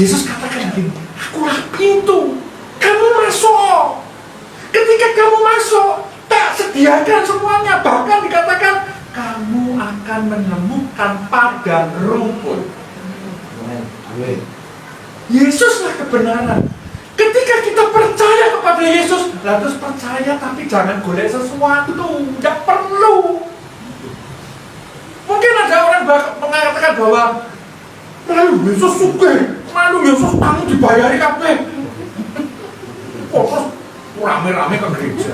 Yesus katakan begini, akulah pintu, kamu masuk. Ketika kamu masuk, tak sediakan semuanya. Bahkan dikatakan kamu akan menemukan padang rumput. Amin. Yesuslah kebenaran. Ketika kita percaya kepada Yesus, terus percaya tapi jangan golek sesuatu, tidak perlu. Mungkin ada orang mengatakan bahwa lalu Yesus sugih, lalu Yesus kamu dibayari kabeh. Kok terus rame-rame ke gereja,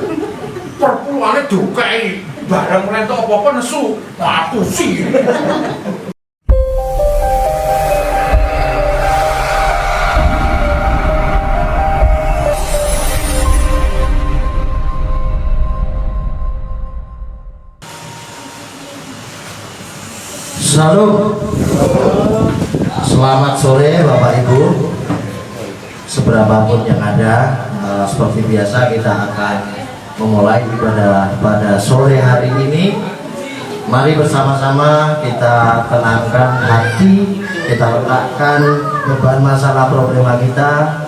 perpuluhannya diukai, barang mulai itu apa-apa nesu, aku sih. Shalom. Selamat sore Bapak Ibu. Seberapapun yang ada, seperti biasa kita akan memulai ibadah pada sore hari ini. Mari bersama-sama kita tenangkan hati, kita letakkan beban masalah problema kita,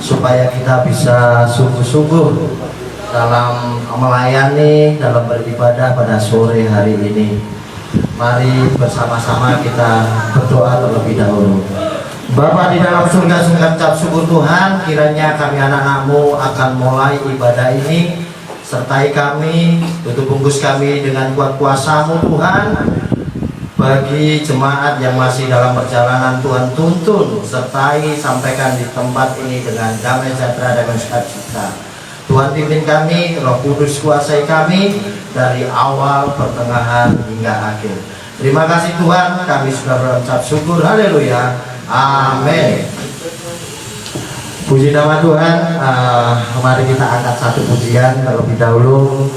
supaya kita bisa sungguh-sungguh dalam melayani, dalam beribadah pada sore hari ini. Mari bersama-sama kita berdoa terlebih dahulu. Bapa di dalam surga, sungguh ucap syukur Tuhan, kiranya kami anak-anak-Mu akan mulai ibadah ini. Sertai kami, tutup bungkus kami dengan kuat kuasa-Mu Tuhan. Bagi jemaat yang masih dalam perjalanan, Tuhan tuntun, sertai, sampaikan di tempat ini dengan damai sejahtera dan sukacita. Tuhan pimpin kami, Roh Kudus kuasai kami dari awal, pertengahan hingga akhir. Terima kasih Tuhan, kami sudah berucap syukur. Haleluya. Amin. Puji nama Tuhan. Mari kita angkat satu pujian terlebih dahulu.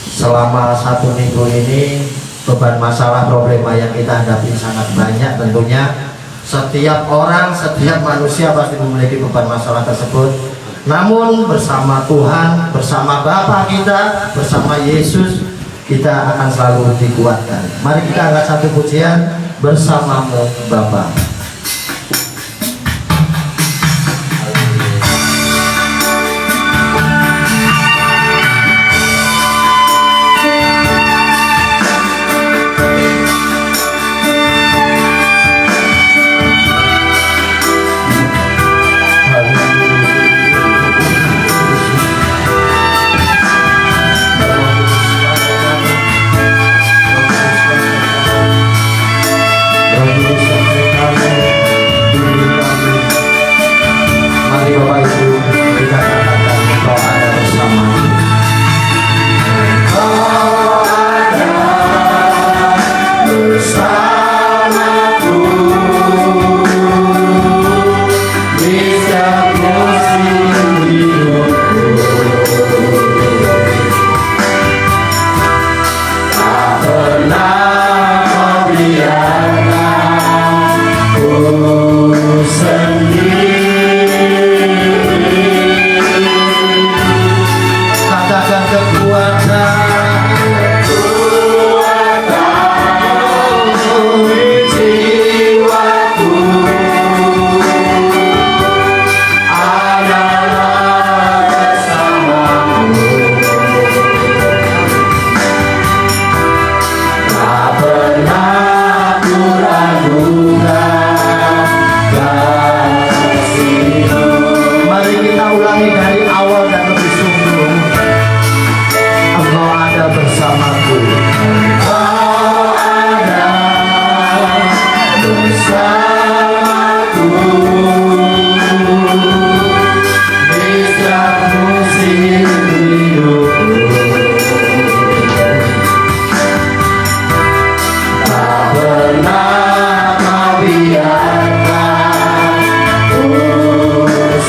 Selama satu minggu ini, beban masalah problema yang kita hadapi sangat banyak tentunya. Setiap orang, setiap manusia pasti memiliki beban masalah tersebut. Namun bersama Tuhan, bersama Bapa kita, bersama Yesus, kita akan selalu dikuatkan. Mari kita angkat satu pujian, bersamamu Bapa.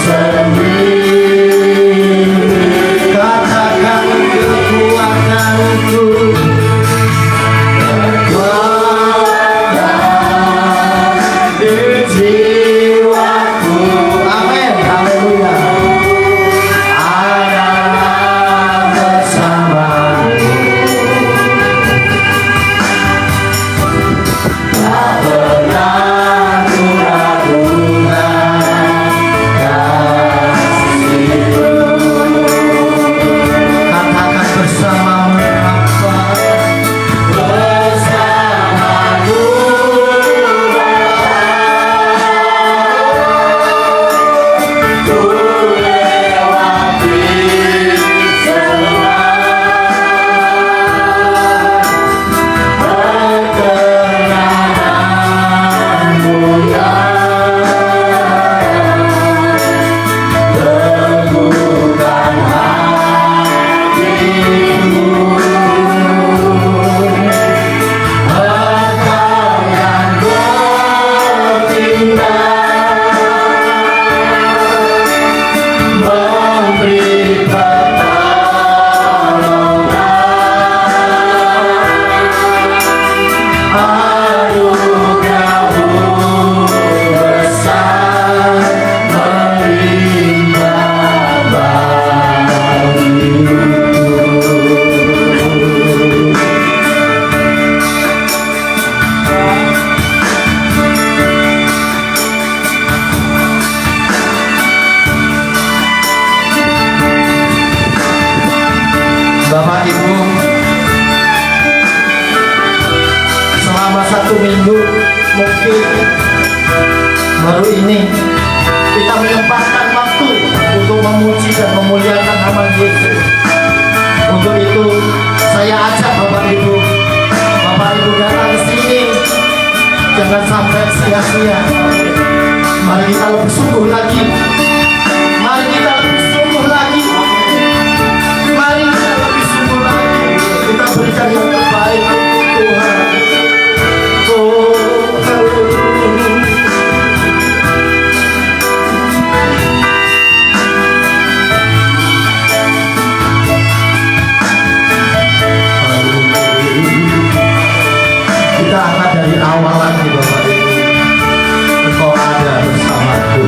Sendiri baru ini kita menyempatkan waktu untuk memuji dan memuliakan nama Yesus. Untuk itu saya ajak Bapak Ibu datang ke sini, jangan sampai sia-sia. Mari kita lebih sungguh lagi. Mari kita lebih sungguh lagi. Mari kita lebih sungguh lagi. Kita berikan yang terbaik untuk Tuhan. Oh, kita angkat dari awal lagi Bapak Ibu. Engkau ada bersamaku.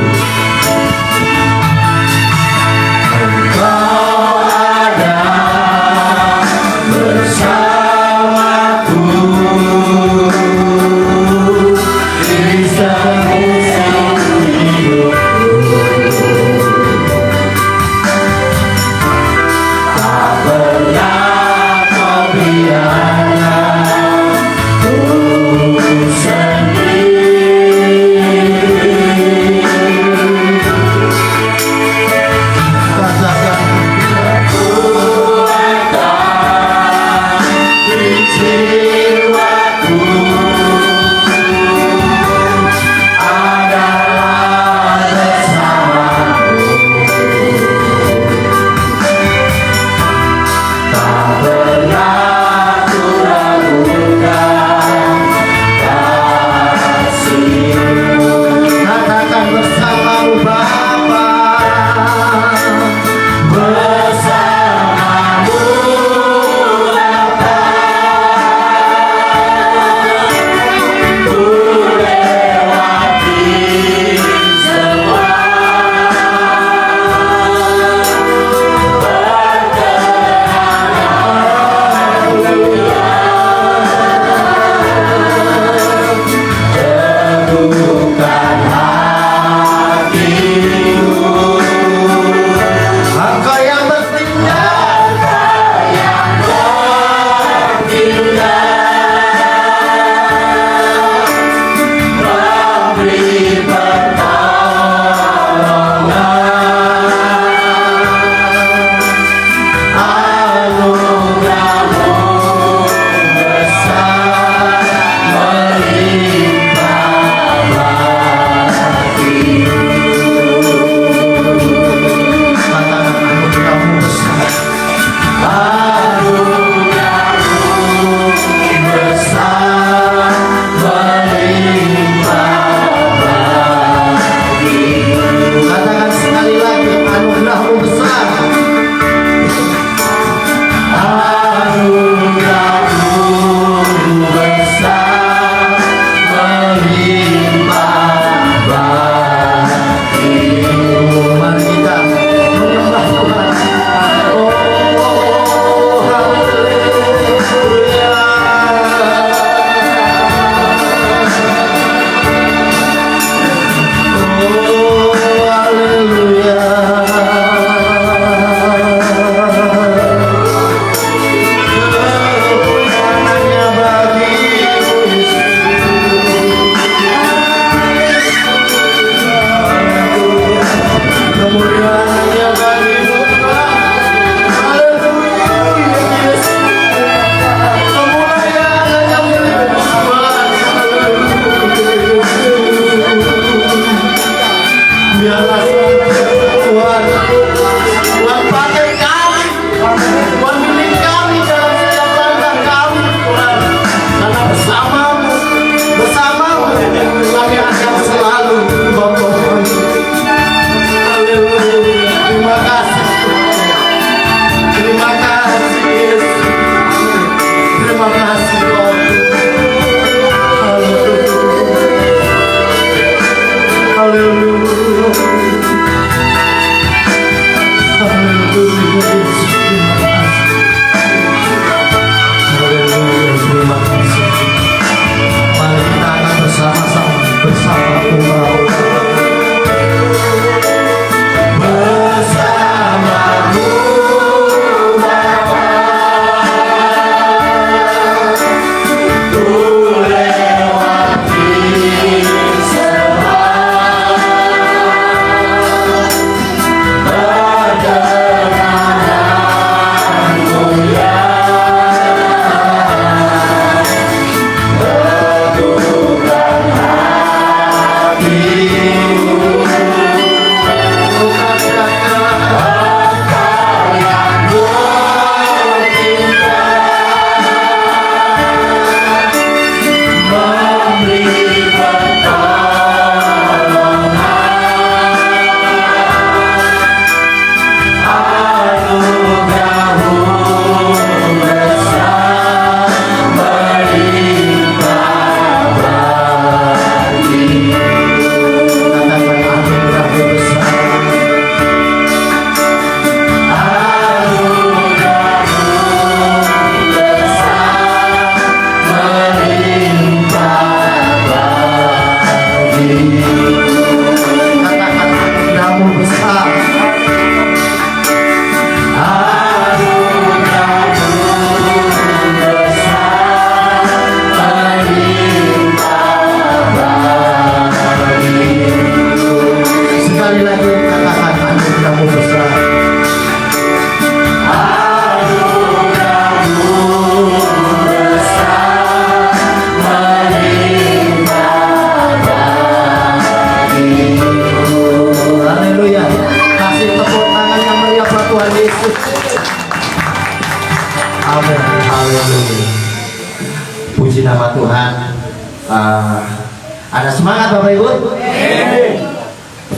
Bapak Ibu?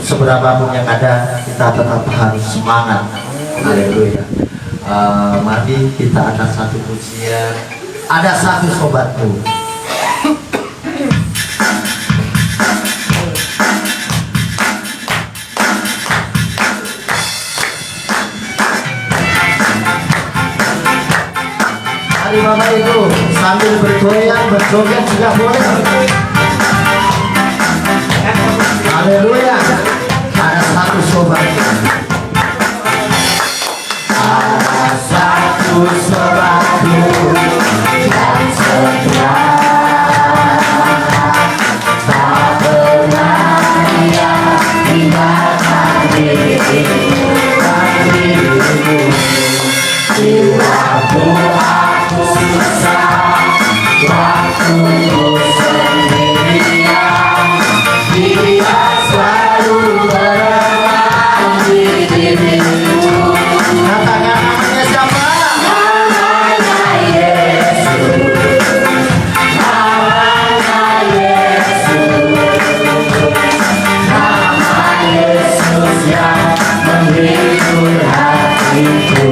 Seberapapun yang ada, kita tetap harus semangat. Haleluya. Mari kita akan satu pujian. Ada satu sobatku. Mari Bapak Ibu sambil bergoyang, berjoget juga boleh. Haleluya. Ada satu sobatku. Ada satu sobatku yang setia, tak pernah dia tinggalkan diriku. Waktu aku susah, waktu sendirian, dia selalu menemani diriku. Katakan namanya siapa? Namanya Yesus. Namanya Yesus. Nama Yesus yang menghibur hatiku.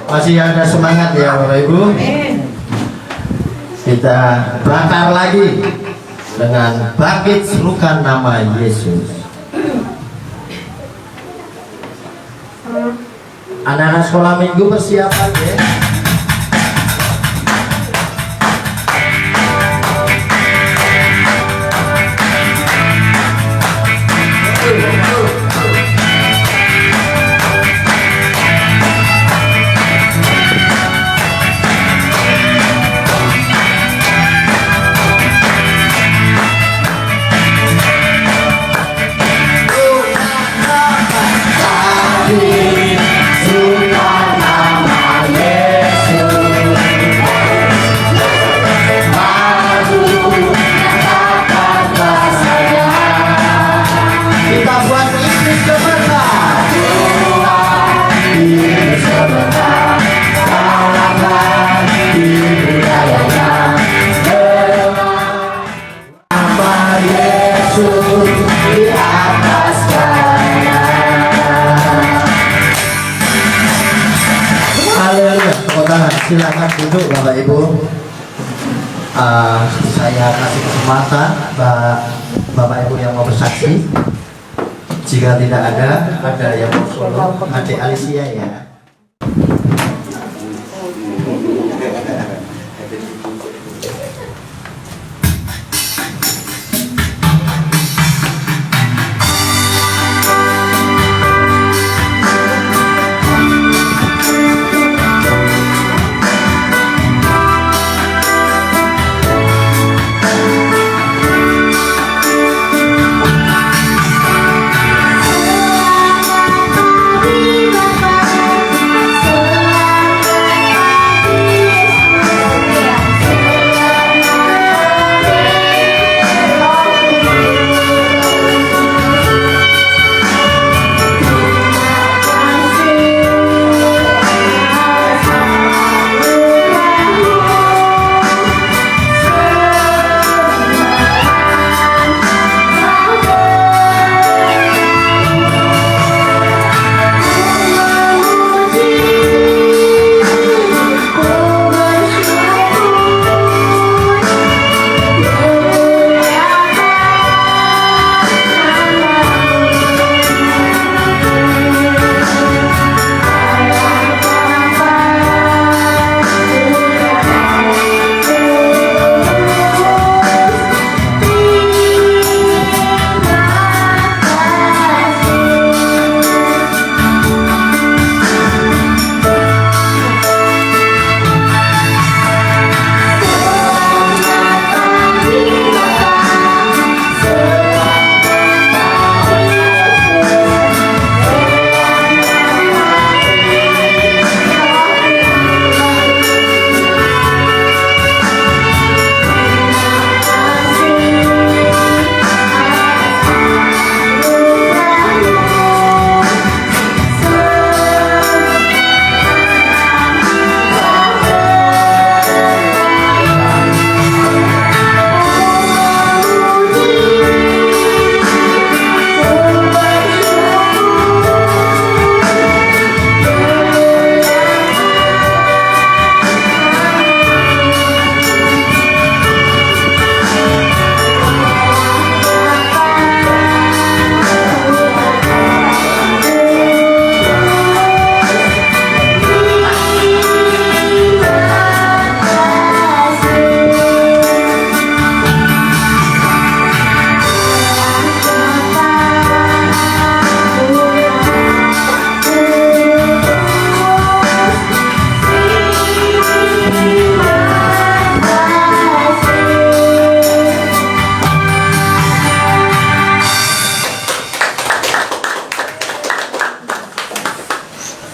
Masih ada semangat ya Bapak Ibu. Kita bakar lagi dengan bangkit serukan nama Yesus. Anak-anak sekolah minggu persiapan ya. Silakan duduk Bapak Ibu. Saya kasih kesempatan Bapak Ibu yang mau bersaksi. Jika tidak ada yang mau solo, Adik Alicia ya.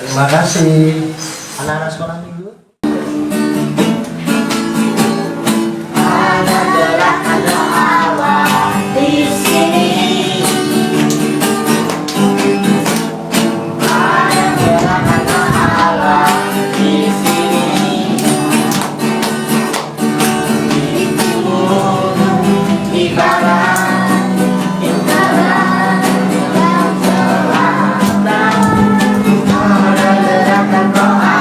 Terima kasih anak-anak sekolah minggu. Ada gerakan doa di sini. Ada gerakan doa di sini. Di timur, di barat, di utara, dan selatan. Ada gerakan doa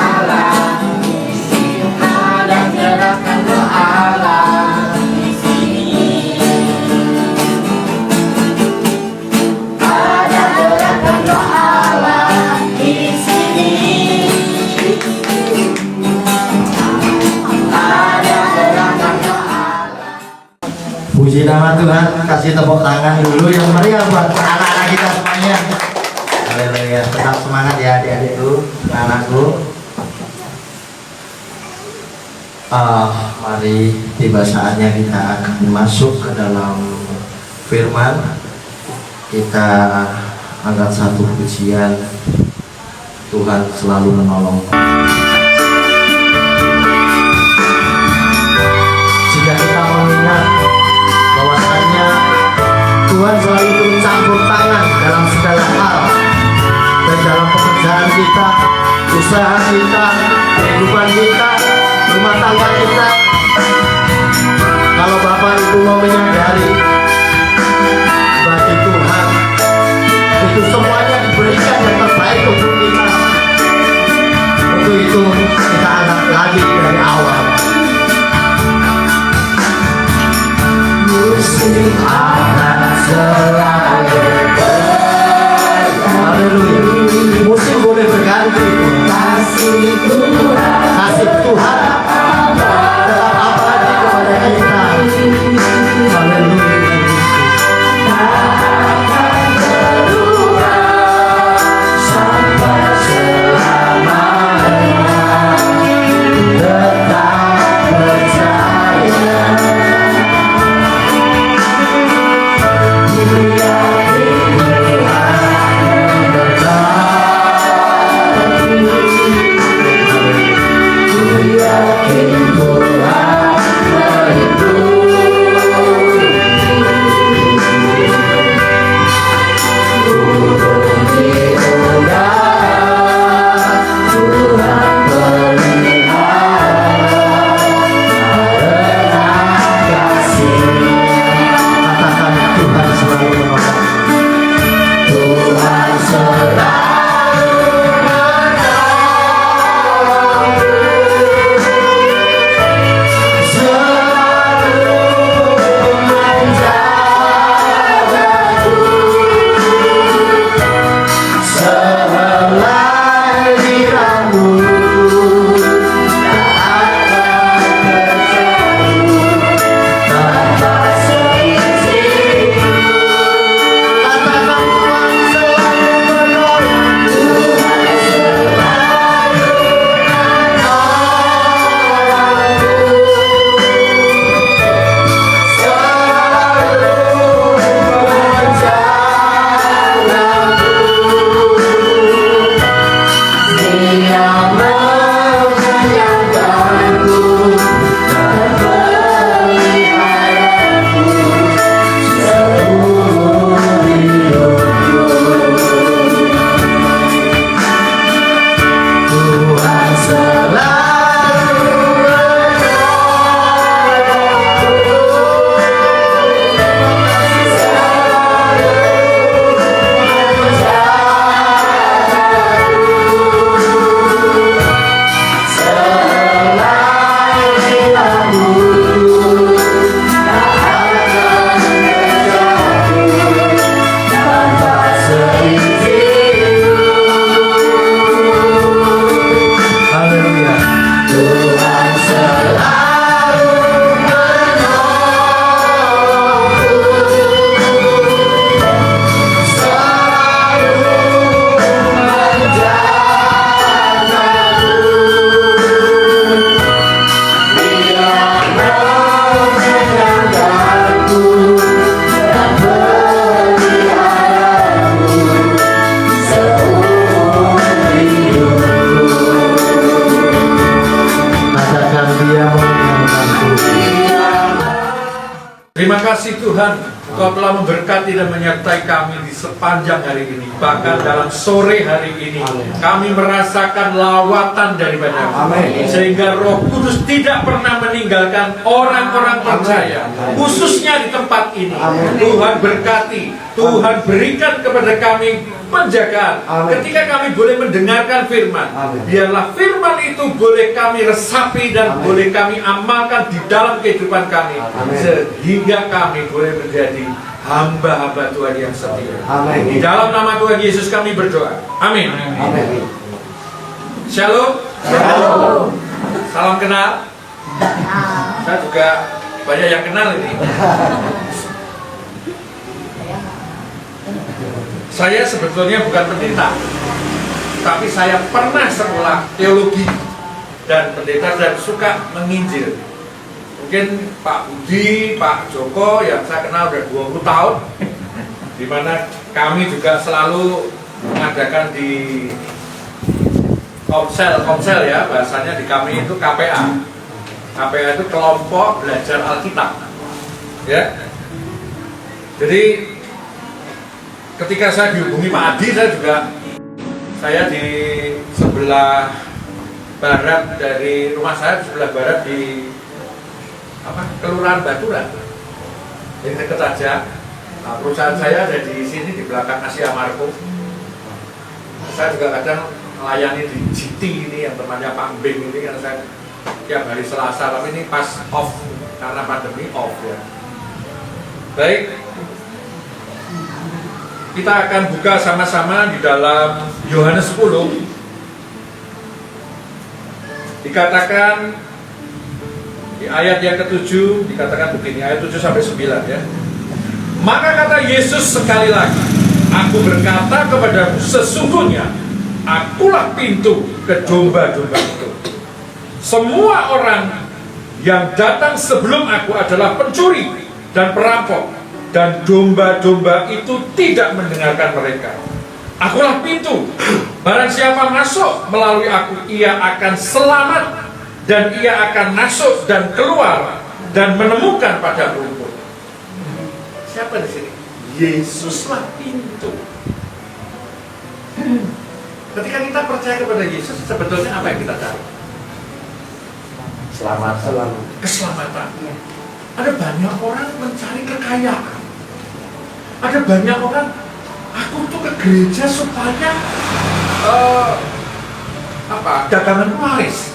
di sini. Ada gerakan doa di sini. Ada gerakan doa di sini. Ada gerakan doa. Puji nama Tuhan, kasih tepuk tangan dulu yang meriah buat anak-anak kita semuanya. Haleluya, tetap semangat ya adik-adikku, anakku. Mari tiba saatnya kita akan masuk ke dalam firman. Kita angkat satu pujian, Tuhan selalu menolong. Jika kita mengingat bahwasannya Tuhan selalu turun campur tangan dalam segala hal, dan dalam pekerjaan kita, usaha kita, kehidupan kita, rumah tangga kita. Kalau Bapak Ibu mau menyadari bagi Tuhan itu semuanya diberikan yang terbaik untuk kita, untuk itu kita angkat lagi dari awal. Musim akan selalu berganti. Haleluya. Musim boleh berganti. Kasih Tuhan tetap abadi kepada kita. Haleluya. Takkan berubah sampai Tuhan, Kau telah memberkati dan menyertai kami di sepanjang hari ini. Bahkan dalam sore hari ini, kami merasakan lawatan daripada-Mu. Sehingga Roh Kudus tidak pernah meninggalkan orang-orang percaya, khususnya di tempat ini. Tuhan berkati, Tuhan berikan kepada kami penjagaan. Ketika kami boleh mendengarkan firman, biarlah firman itu boleh kami resapi dan boleh kami amalkan di dalam kehidupan kami, sehingga kami boleh menjadi hamba-hamba Tuhan yang setia. Di dalam nama Tuhan Yesus kami berdoa. Amin. Shalom. Salam kenal. Saya juga banyak yang kenal ini. Saya sebetulnya bukan pendeta, tapi saya pernah sekolah teologi dan pendeta dan suka menginjil. Mungkin Pak Budi, Pak Joko yang saya kenal udah 20 tahun, di mana kami juga selalu mengadakan di komsel ya, bahasanya di kami itu KPA. KPA itu kelompok belajar Alkitab, ya. Jadi ketika saya dihubungi Pak Adi, saya di sebelah barat dari rumah saya, sebelah barat di Kelurahan Baturan, ini dekat aja. Nah, perusahaan saya ada di sini di belakang Asia Marco. Saya juga kadang melayani di GT ini yang temannya Pak Bing ini, karena saya tiap hari Selasa, tapi ini pas off karena pandemi off ya. Baik, kita akan buka sama-sama di dalam Yohanes 10. Dikatakan di ayat yang ke-7, dikatakan begini, ayat 7 sampai 9 ya. Maka kata Yesus sekali lagi, Aku berkata kepadamu, sesungguhnya Akulah pintu ke domba-domba itu. Semua orang yang datang sebelum Aku adalah pencuri dan perampok, dan domba-domba itu tidak mendengarkan mereka. Akulah pintu. Barang siapa masuk melalui Aku, ia akan selamat, dan ia akan masuk dan keluar dan menemukan padang rumput. Siapa di sini? Yesuslah pintu. Ketika kita percaya kepada Yesus, sebetulnya apa yang kita cari? Keselamatan. Ada banyak orang mencari kekayaan. Ada banyak orang, aku tuh ke gereja supaya dagangan laris.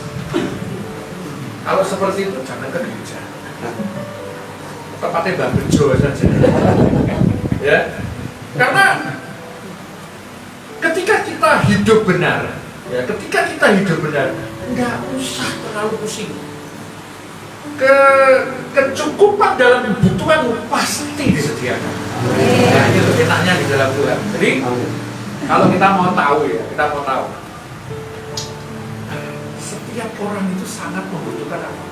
Kalau seperti itu jangan ke gereja. Tempatnya Mbak Bejo saja. Ya. Karena ketika kita hidup benar, nggak usah terlalu pusing. Kecukupan dalam kebutuhan pasti disediakan. Nah, itu enaknya di dalam Tuhan. Jadi kalau kita mau tahu, setiap orang itu sangat membutuhkan apa?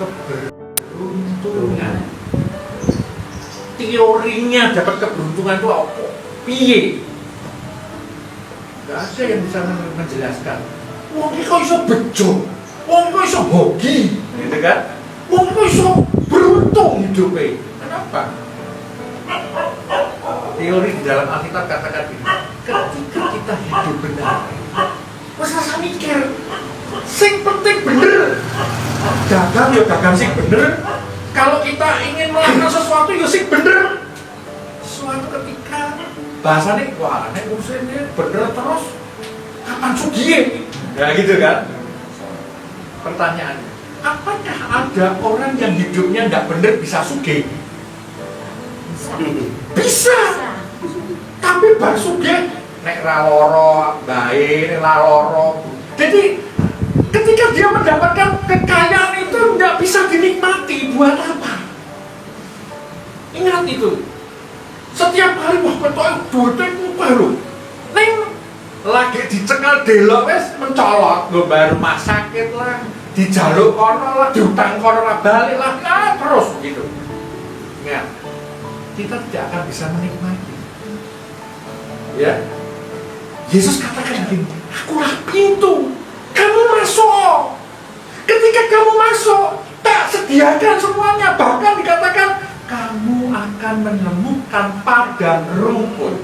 Keberuntungan. Teorinya dapat keberuntungan itu apa? Piye? Gak ada yang bisa menjelaskan. Wong iki kok iso bejo, wong kok iso hoki, gitu kan? Wong kok iso beruntung hidupnya. Kenapa? Teori di dalam Alkitab katakan ini, ketika kita hidup benar, wes rasa mikir, sing penting bener. Dagang ya dagang sing bener. Kalau kita ingin melakukan sesuatu ya sing bener. Suatu ketika bahasanya, wah nek urusannya bener terus, kapan sugih? Ya gitu kan? Pertanyaannya, apakah ada orang yang hidupnya nggak bener bisa sugih? Bisa. Tapi bar sugih nek ra loro bae, nek ra loro. Jadi ketika dia mendapatkan kekayaan itu nggak bisa dinikmati, buat apa? Ingat itu. Setiap kali wah betul duitnya kupah loh. Neng lagi dicekel delok wes mencolot, lo baru rumah sakit lah, dijaluk kono lah, diutang kono lah, balik lah, terus begitu. Ingat, kita tidak akan bisa menikmati. Ya, Yesus katakan begini, Akulah pintu. Kamu masuk. Ketika kamu masuk, tak sediakan semuanya. Bahkan dikatakan kamu akan menemukan padang rumput.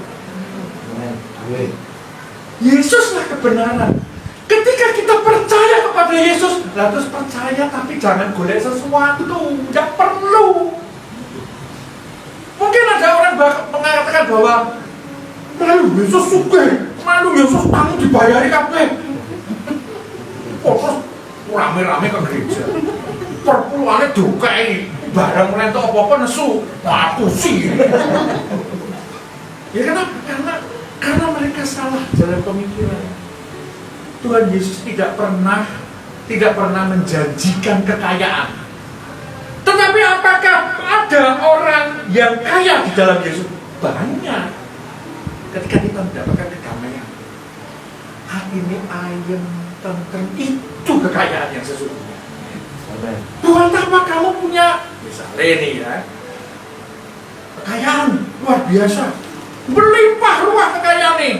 Yesuslah kebenaran. Ketika kita percaya kepada Yesus, terus percaya tapi jangan golek sesuatu, tidak perlu. Mungkin ada orang mengatakan bahwa melu Yesus sugih, melu Yesus tanggung dibayari kabeh. Kok terus rame-rame ke gereja. Perpuluhannya dukai, barang melentok apa-apa nesu, ngapusi. Ya kenapa? Karena mereka salah dalam pemikiran. Tuhan Yesus tidak pernah menjanjikan kekayaan. Tetapi apakah ada orang yang kaya di dalam Yesus? Banyak. Ketika kita mendapatkan kedamaian, hati ini ayem, tentrem, itu kekayaan yang sesungguhnya. Tuhan tanpa kamu punya, misalnya ini ya, kekayaan luar biasa, berlimpah ruah kekayaan nih.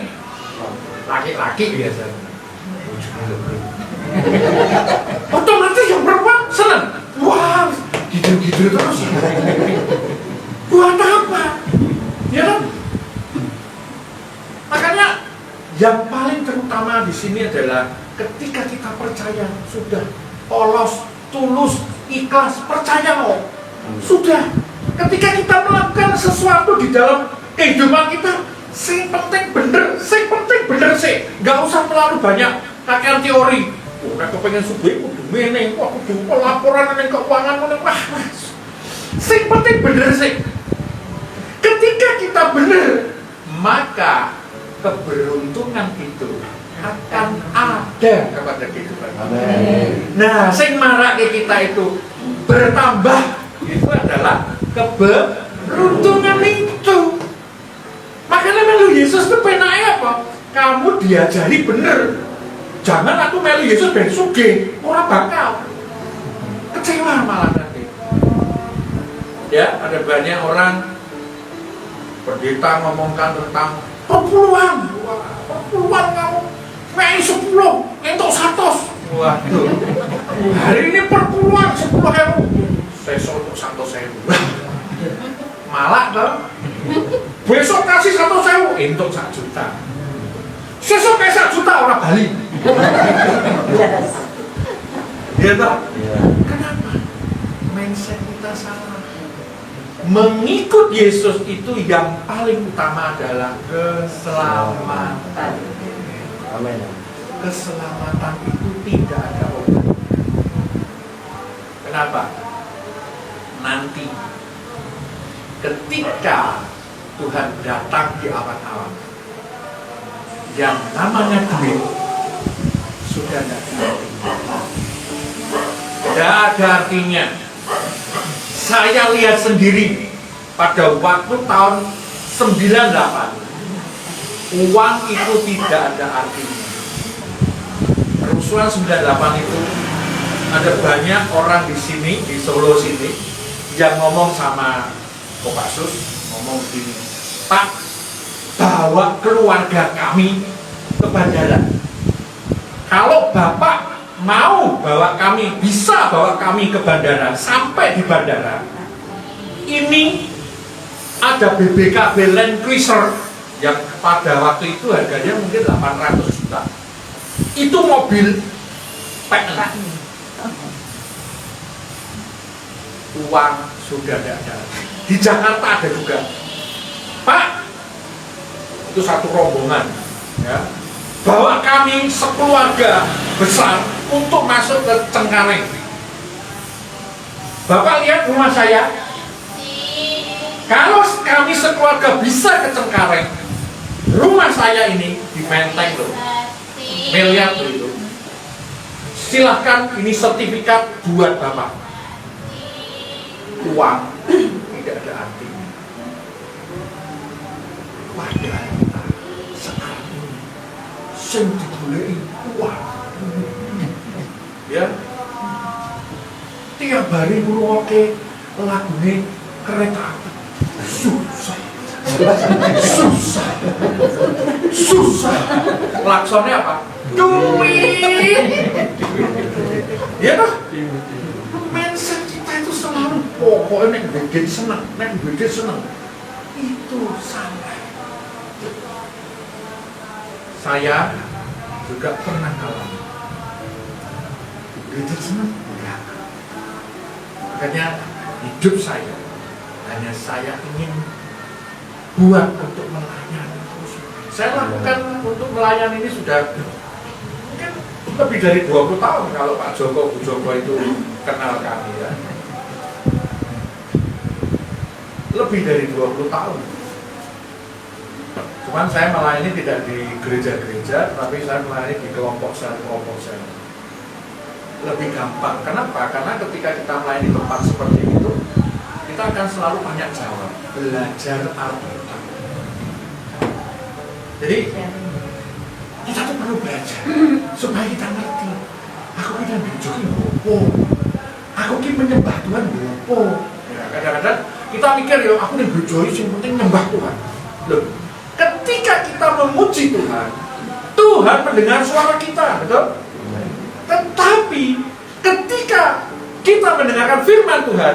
Laki-laki biasanya. Otomatis yang perempuan senang. Wah, gitu-gitu terus. Buat apa? Ya kan? Makanya yang paling terutama di sini adalah ketika kita percaya, sudah polos, tulus, ikhlas, percaya kok. Sudah. Ketika kita melakukan sesuatu di dalam kehidupan kita, sing penting bener sih. Gak usah terlalu banyak kakek teori. Oh, nek kepengen sugih kudu meneh, kok kudu laporan ning keuangan meneh. Wah, sing penting bener sih. Ketika kita bener, maka keberuntungan itu akan ada kepada kehidupan. Amin. Nah, sing marake kita itu bertambah, itu adalah keberuntungan itu. Makanya melu Yesus itu penake apa? Kamu diajari bener. Jangan aku melu Yesus ben sugih, ora bakal. Kecewa malah nanti. Ya, ada banyak orang pendeta ngomongkan tentang perpuluhan kamu main 10, entuk 100. Waduh, hari ini perpuluhan 10.000, besok untuk 100.000. Malah kan, besok kasih 100.000, entuk 1 juta. Besok kasih 1 juta orang Bali. Ya tak? Kenapa? Mindset kita salah. Mengikut Yesus itu yang paling utama adalah keselamatan. Amin. Keselamatan itu tidak ada obat. Kenapa? Nanti ketika Tuhan datang di awan-awan, yang namanya duit sudah tidak ada artinya. Tidak ada artinya. Saya lihat sendiri pada waktu tahun 98, uang itu tidak ada artinya. Kerusuhan 98 itu ada banyak orang di sini, di Solo sini, yang ngomong sama Kopassus, ngomong gini, Pak, bawa keluarga kami ke bandara. Kalau Bapak mau bawa kami, bisa bawa kami ke bandara, sampai di bandara ini ada BBKB Land Cruiser yang pada waktu itu harganya mungkin 800 juta. Itu mobil PN. Uang sudah tidak ada. Di Jakarta ada juga, Pak, itu satu rombongan ya, bawa kami sekeluarga besar untuk masuk ke Cengkareng. Bapak lihat rumah saya, kalau kami sekeluarga bisa ke Cengkareng, rumah saya ini di Menteng loh, miliar loh itu. Silahkan, ini sertifikat buat Bapak. Uang tidak ada artinya. Padahal kita sekarang ini sing digoleki uang. Ya, tiap hari ngrungokke lagune kereta api, susah. Klaksonnya apa? Duit. Ya toh? Mindset kita itu selalu pokoknya nek duit seneng, nek duit seneng. Itu salah. Saya juga pernah ngalamin duit seneng. Ya. Makanya hidup saya hanya saya ingin buat untuk melayani terus. Saya lakukan untuk melayani ini sudah mungkin lebih dari 20 tahun kalau Pak Joko, Bu Joko itu kenal kami ya. Lebih dari 20 tahun. Cuman saya melayani tidak di gereja-gereja, tapi saya melayani di kelompok sel. Lebih gampang. Kenapa? Karena ketika kita melayani tempat seperti itu, kita akan selalu banyak jawab, belajar Alkitab. Jadi kita tuh perlu belajar supaya kita ngerti. Aku kita bijoki bopo, aku kita menyembah Tuhan bopo. Ya, kadang-kadang kita mikir ya, aku nih bijoki yang penting nyembah Tuhan. Loh, ketika kita memuji Tuhan, Tuhan mendengar suara kita, betul? Tetapi ketika kita mendengarkan firman Tuhan,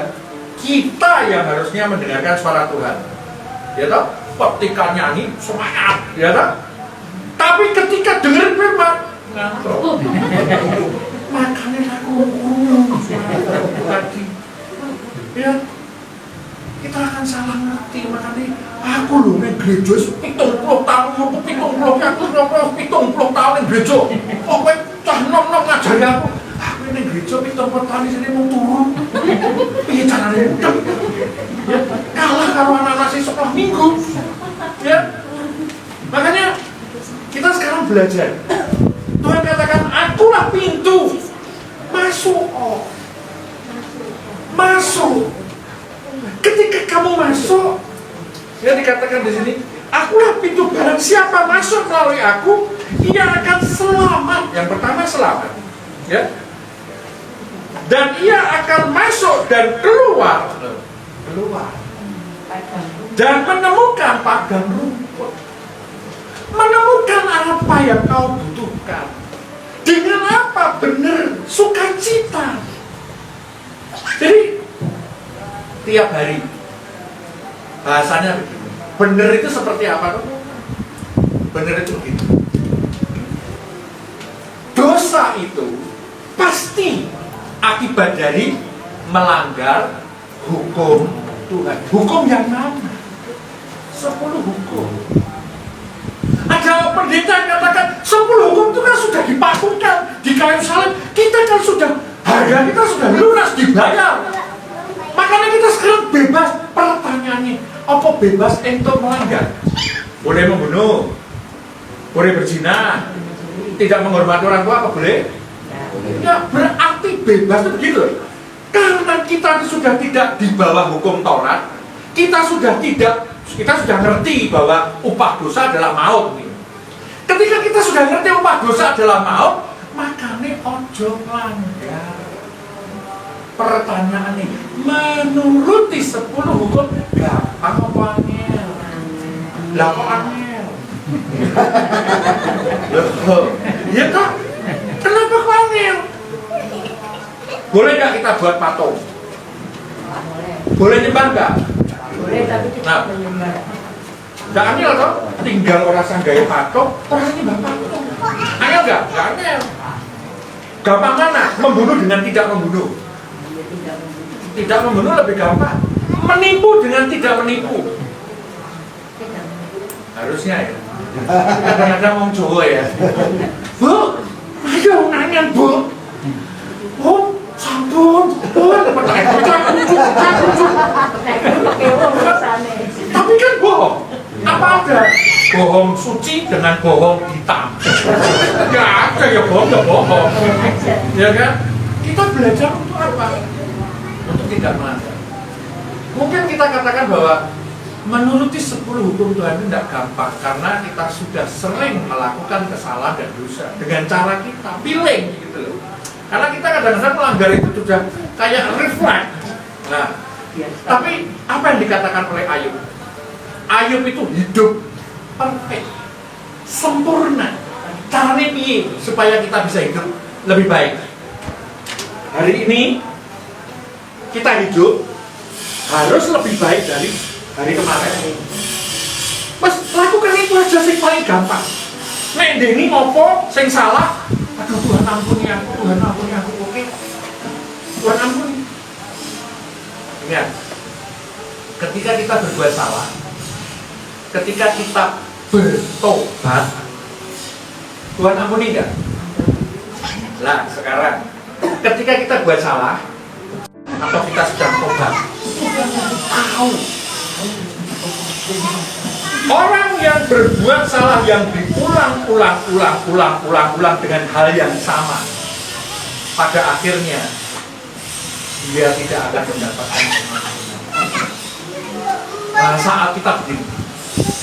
kita yang harusnya mendengarkan suara Tuhan. Ya toh? Ketika nyanyi semangat, ya toh? Tapi ketika dengerin firman ngantuk. Makanya aku lagi. Ya. Kita akan salah ngerti, makanya aku loh ning gereja 70 tahun, 70 tahun ning gereja. Oh kowe cah nom-nom ngajari aku. Aku ning gereja 70 tahun sini mau turun. Piye carane? Ya, kalah karo anak-anak sing sekolah minggu. Ya. Makanya kita sekarang belajar. Tuhan katakan, akulah pintu. Masuk. Masuk. Ketika kamu masuk, ya dikatakan di sini, akulah pintu, barang siapa masuk melalui aku, ia akan selamat. Yang pertama selamat, ya. Dan ia akan masuk dan keluar, dan menemukan padang rumput, menemukan apa yang kau butuhkan. Dengan apa? Benar, sukacita. Jadi tiap hari bahasanya begini. Benar itu seperti apa? Benar itu begitu. Dosa itu pasti akibat dari melanggar hukum Tuhan. Hukum yang mana? 10 hukum. Ada pendeta yang katakan 10 hukum itu kan sudah dipakutkan di kayu salib. Kita kan sudah, harga kita sudah lunas dibayar. Makanya kita sekarang bebas. Pertanyaannya, apa bebas untuk melanggar? Boleh membunuh, boleh berzina, tidak menghormati orang tua, apa boleh? Ya, berarti bebas itu begitu. Karena kita sudah tidak di bawah hukum Taurat, kita sudah ngerti bahwa upah dosa adalah maut. Ketika kita sudah ngerti upah dosa adalah maut, makanya ojo melanggar. Pertanyaan ini, menuruti 10 hukum gampang apa angel? Lah kok angel? Ya kok? Kenapa kok angel? Boleh nggak kita buat patung? Boleh nyembah nggak? Boleh, tapi kita menyembah. Nggak angel toh? Tinggal orang sanggaya patung, orang nyembah patung. Angel nggak? Nggak angel. Gampang mana? Membunuh dengan tidak membunuh. Tidak membunuh lebih gampang. Menipu dengan tidak menipu. Harusnya ya. Kadang-kadang orang Jawa ya. Bu, ayo nanya bu. Oh, sampun. Tapi kan bohong. Apa ada bohong suci dengan bohong hitam? Gak ada ya bohong, gak bohong. Ya kan? Kita belajar untuk apa? Untuk tidak melanggar. Mungkin kita katakan bahwa menuruti 10 hukum Tuhan itu tidak gampang karena kita sudah sering melakukan kesalahan dan dosa dengan cara kita pilih gitu loh. Karena kita kadang-kadang melanggar itu sudah kayak refleks. Nah, tapi apa yang dikatakan oleh Ayub? Ayub itu hidup perfect, sempurna. Caranya piye supaya kita bisa hidup lebih baik? Hari ini kita hidup harus lebih baik dari hari kemarin. Mas, lakukan itu aja sih paling gampang. Nek ndeni ngopo sing salah, aduh Tuhan ampuni aku, Tuhan ampuni aku, oke. Tuhan ampuni. Ingat, ketika kita berbuat salah, ketika kita bertobat, Tuhan ampuni enggak? Nah, sekarang ketika kita buat salah atau kita sedang tobat, tahu orang yang berbuat salah yang diulang-ulang dengan hal yang sama, pada akhirnya dia tidak akan mendapatkan pengampunan. Nah, saat kita begini,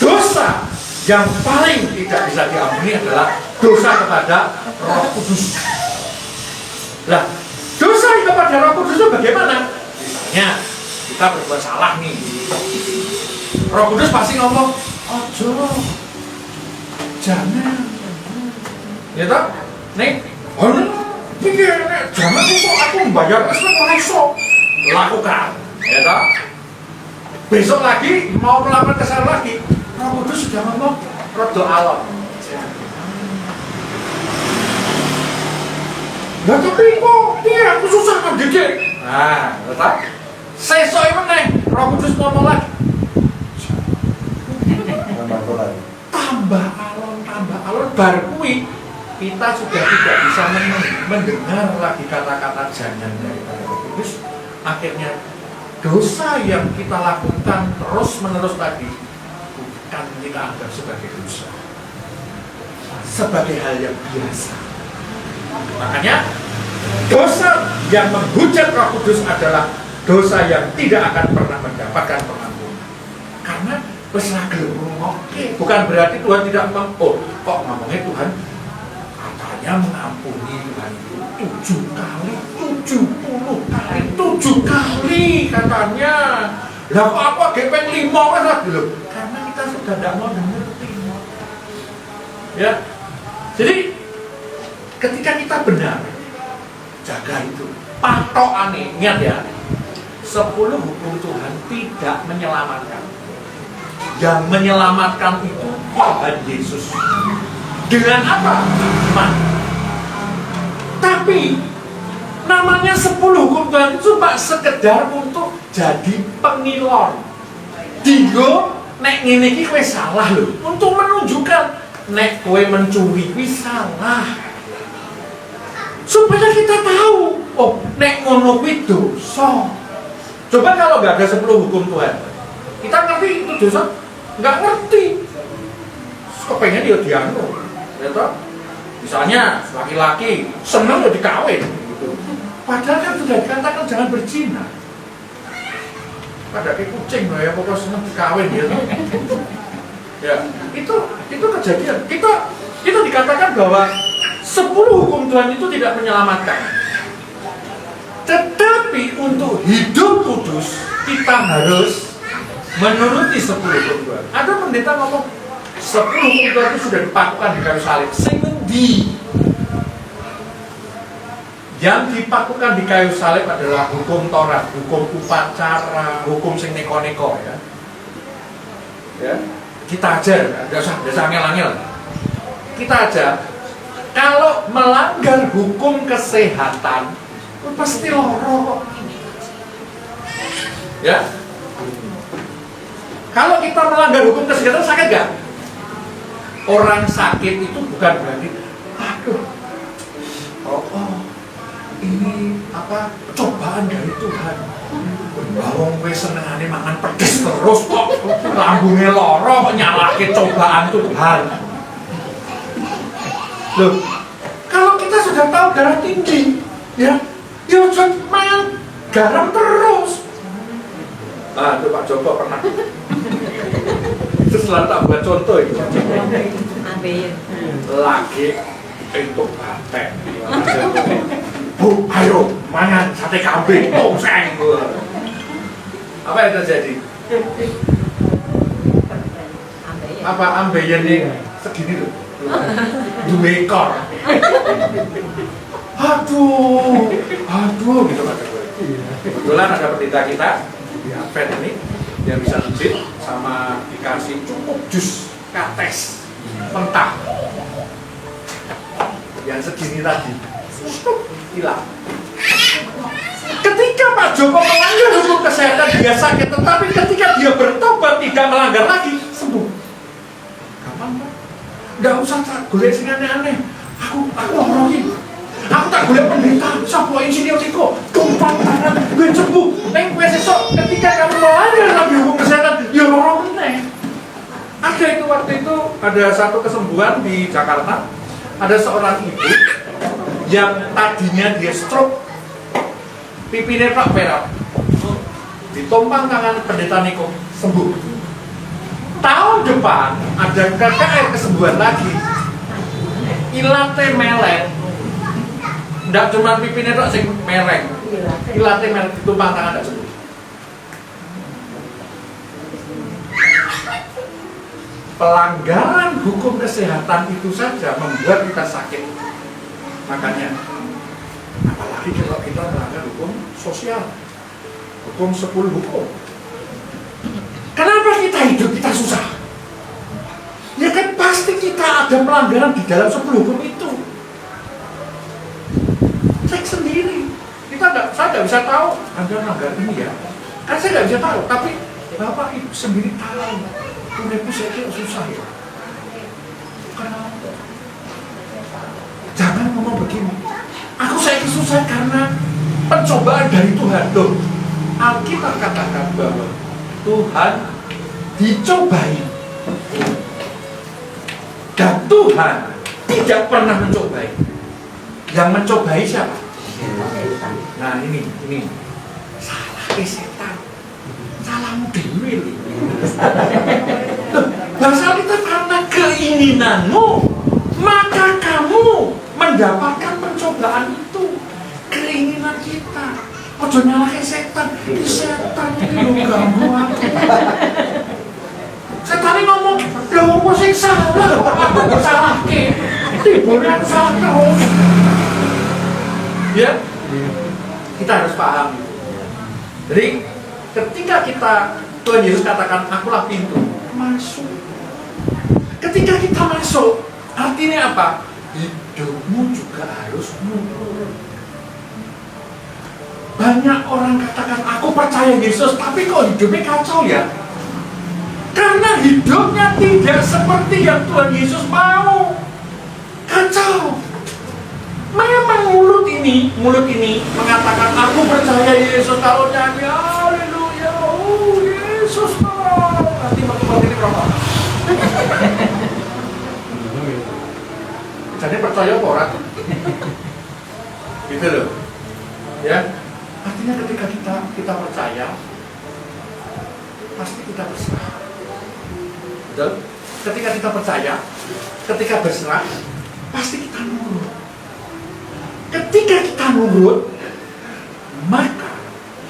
dosa yang paling tidak bisa diampuni adalah dosa kepada Roh Kudus. Lah, dosa kepada Roh Kudus itu bagaimana? Misalnya kita berbuat salah nih, Roh Kudus pasti ngomong, ojo, jangan, ya toh, nih, pikir, jangan kok aku membayar, setelah iso lakukan, ya toh. Besok lagi mau melakukan kesalahan lagi, Roh Kudus sudah ngomong, rodo alon. Nah tapi kok, iya aku susah mendidik. Nah, tetap, sesok meneh, Roh Kudus ngomong lagi. Tambah alon, bar kui kita sudah tidak bisa mendengar lagi kata-kata jangan daripada Roh Kudus. Akhirnya dosa yang kita lakukan terus-menerus tadi bukan kita anggap sebagai dosa, sebagai hal yang biasa. Makanya dosa yang menghujat Roh Kudus adalah dosa yang tidak akan pernah mendapatkan pengampunan. Karena oke, bukan berarti Tuhan tidak kok ngomongnya Tuhan katanya mengampuni Tuhan itu 7 kali, 70 kali, 7 kali katanya. Lah kok apa gepeng 5 kan dulu? Karena kita sudah tidak mau dengar 5. Ya. Jadi ketika kita benar, jaga itu. Patokane, ingat ya. 10 hukum Tuhan tidak menyelamatkan. Yang menyelamatkan itu Tuhan Yesus. Dengan apa? Iman. Tapi namanya 10 hukum Tuhan itu cuma sekedar untuk jadi pengilor. Digo nek ngene iki kowe salah lho. Untuk menunjukkan nek kowe mencuri kuwi salah. Supaya kita tahu, oh nek ngono kuwi dosa. Coba kalau nggak ada 10 hukum Tuhan, kita ngerti itu dosa? Nggak ngerti. Kepengen dia dianu, ya toh? Misalnya laki-laki seneng ya dikawin, gitu. Padahal kan sudah dikatakan jangan berzina. Pada kayak kucing lah ya, pokoknya seneng dikawin ya toh. Ya, itu kejadian. Kita dikatakan bahwa 10 hukum Tuhan itu tidak menyelamatkan. Tetapi untuk hidup kudus kita harus menuruti 10 hukum Tuhan. Ada pendeta ngomong 10 hukum Tuhan itu sudah dipakukan di kayu salib. Sing endi? Yang dipakukan di kayu salib adalah hukum Taurat, hukum upacara, hukum sing neko-neko ya. Ya, kita ajar, enggak usah angel-angel. Kita ajar. Kalau melanggar hukum kesehatan, pasti loro kok. Ya. Kalau kita melanggar hukum kesehatan sakit nggak? Orang sakit itu bukan berarti, aduh, ini apa cobaan dari Tuhan. Bawang gue senengane mangan pedes terus kok, lambungnya loro kok nyalahke cobaan Tuhan. Loh, kalau kita sudah tahu darah tinggi, ya jangan makan garam terus. Ah, itu Pak Joko pernah. Itu selalu tak buat contoh itu. Lagi untuk batek. Bu, ayo mangan sate kambing, tongseng. Apa yang terjadi? Apa ambeien ini segini loh. 2 ekor. Aduh gitu kata gue. Kebetulan ada pendeta kita, Advent ini dia bisa lebih sama dikasih cukup jus kates mentah yang segini tadi hilang. Ketika Pak Joko melanggar hukum kesehatan dia sakit, tetapi ketika dia bertobat tidak melanggar lagi, sembuh. Gampang Pak. Nggak usah golek sing aneh-aneh. Aku ngomongin. Aku tak boleh pendeta, sapa insiniotiku, tumpang tangan, gue sembuh. Neng gue sesok ketika kamu melanggar lagi hukum kesehatan, ya lorong meneh. Ada itu waktu itu ada satu kesembuhan di Jakarta, ada seorang ibu yang tadinya dia stroke, pipinya tak perak, ditumpang tangan pendeta Niko, sembuh. Tahun depan ada KKR kesembuhan lagi, ilate melek. Nggak cuma pipinya tak sing mereng, ilate melek ditumpang tangan tak sembuh. Pelanggaran hukum kesehatan itu saja membuat kita sakit. Makanya, apalagi kalau kita melanggar hukum sosial, hukum 10 hukum. Kenapa kita hidup kita susah? Ya kan pasti kita ada pelanggaran di dalam 10 hukum itu. Cek sendiri. Saya nggak bisa tahu Anda melanggar ini ya. Kan saya nggak bisa tahu, tapi Bapak Ibu sendiri tahu. Uripku saya kira susah ya. Kenapa? Jangan ngomong begini. Aku saya susah karena pencobaan dari Tuhan. Loh, Alkitab katakan bahwa Tuhan dicobai dan Tuhan tidak pernah mencobai. Yang mencobai siapa? Nah ini salah setan. Salahmu dewi. Bahasa kita karena keinginanmu, maka kamu mendapatkan pencobaan itu. Keinginan kita. Ojo nyalahin setan. Setan itu ganggu aku. Setan ini ngomong, "Lho apa sing salah? Aku salahke." Tiburnya salah terus. Ya. Kita harus paham. Jadi ketika Tuhan Yesus katakan, akulah pintu, masuk. Ketika kita masuk, artinya apa? Hidupmu juga harus nurut. Banyak orang katakan, aku percaya Yesus, tapi kok hidupnya kacau ya? Karena hidupnya tidak seperti yang Tuhan Yesus mau. Kacau. Memang mulut ini mengatakan, aku percaya Yesus, kalau nyanyi, haleluya, oh Yesus, nanti waktu ini berapa? Jadi percaya kok orang? Gitu loh. Ya, artinya ketika kita percaya, pasti kita berserah. Betul? Ketika kita percaya, ketika berserah, pasti kita nurut. Ketika kita nurut, maka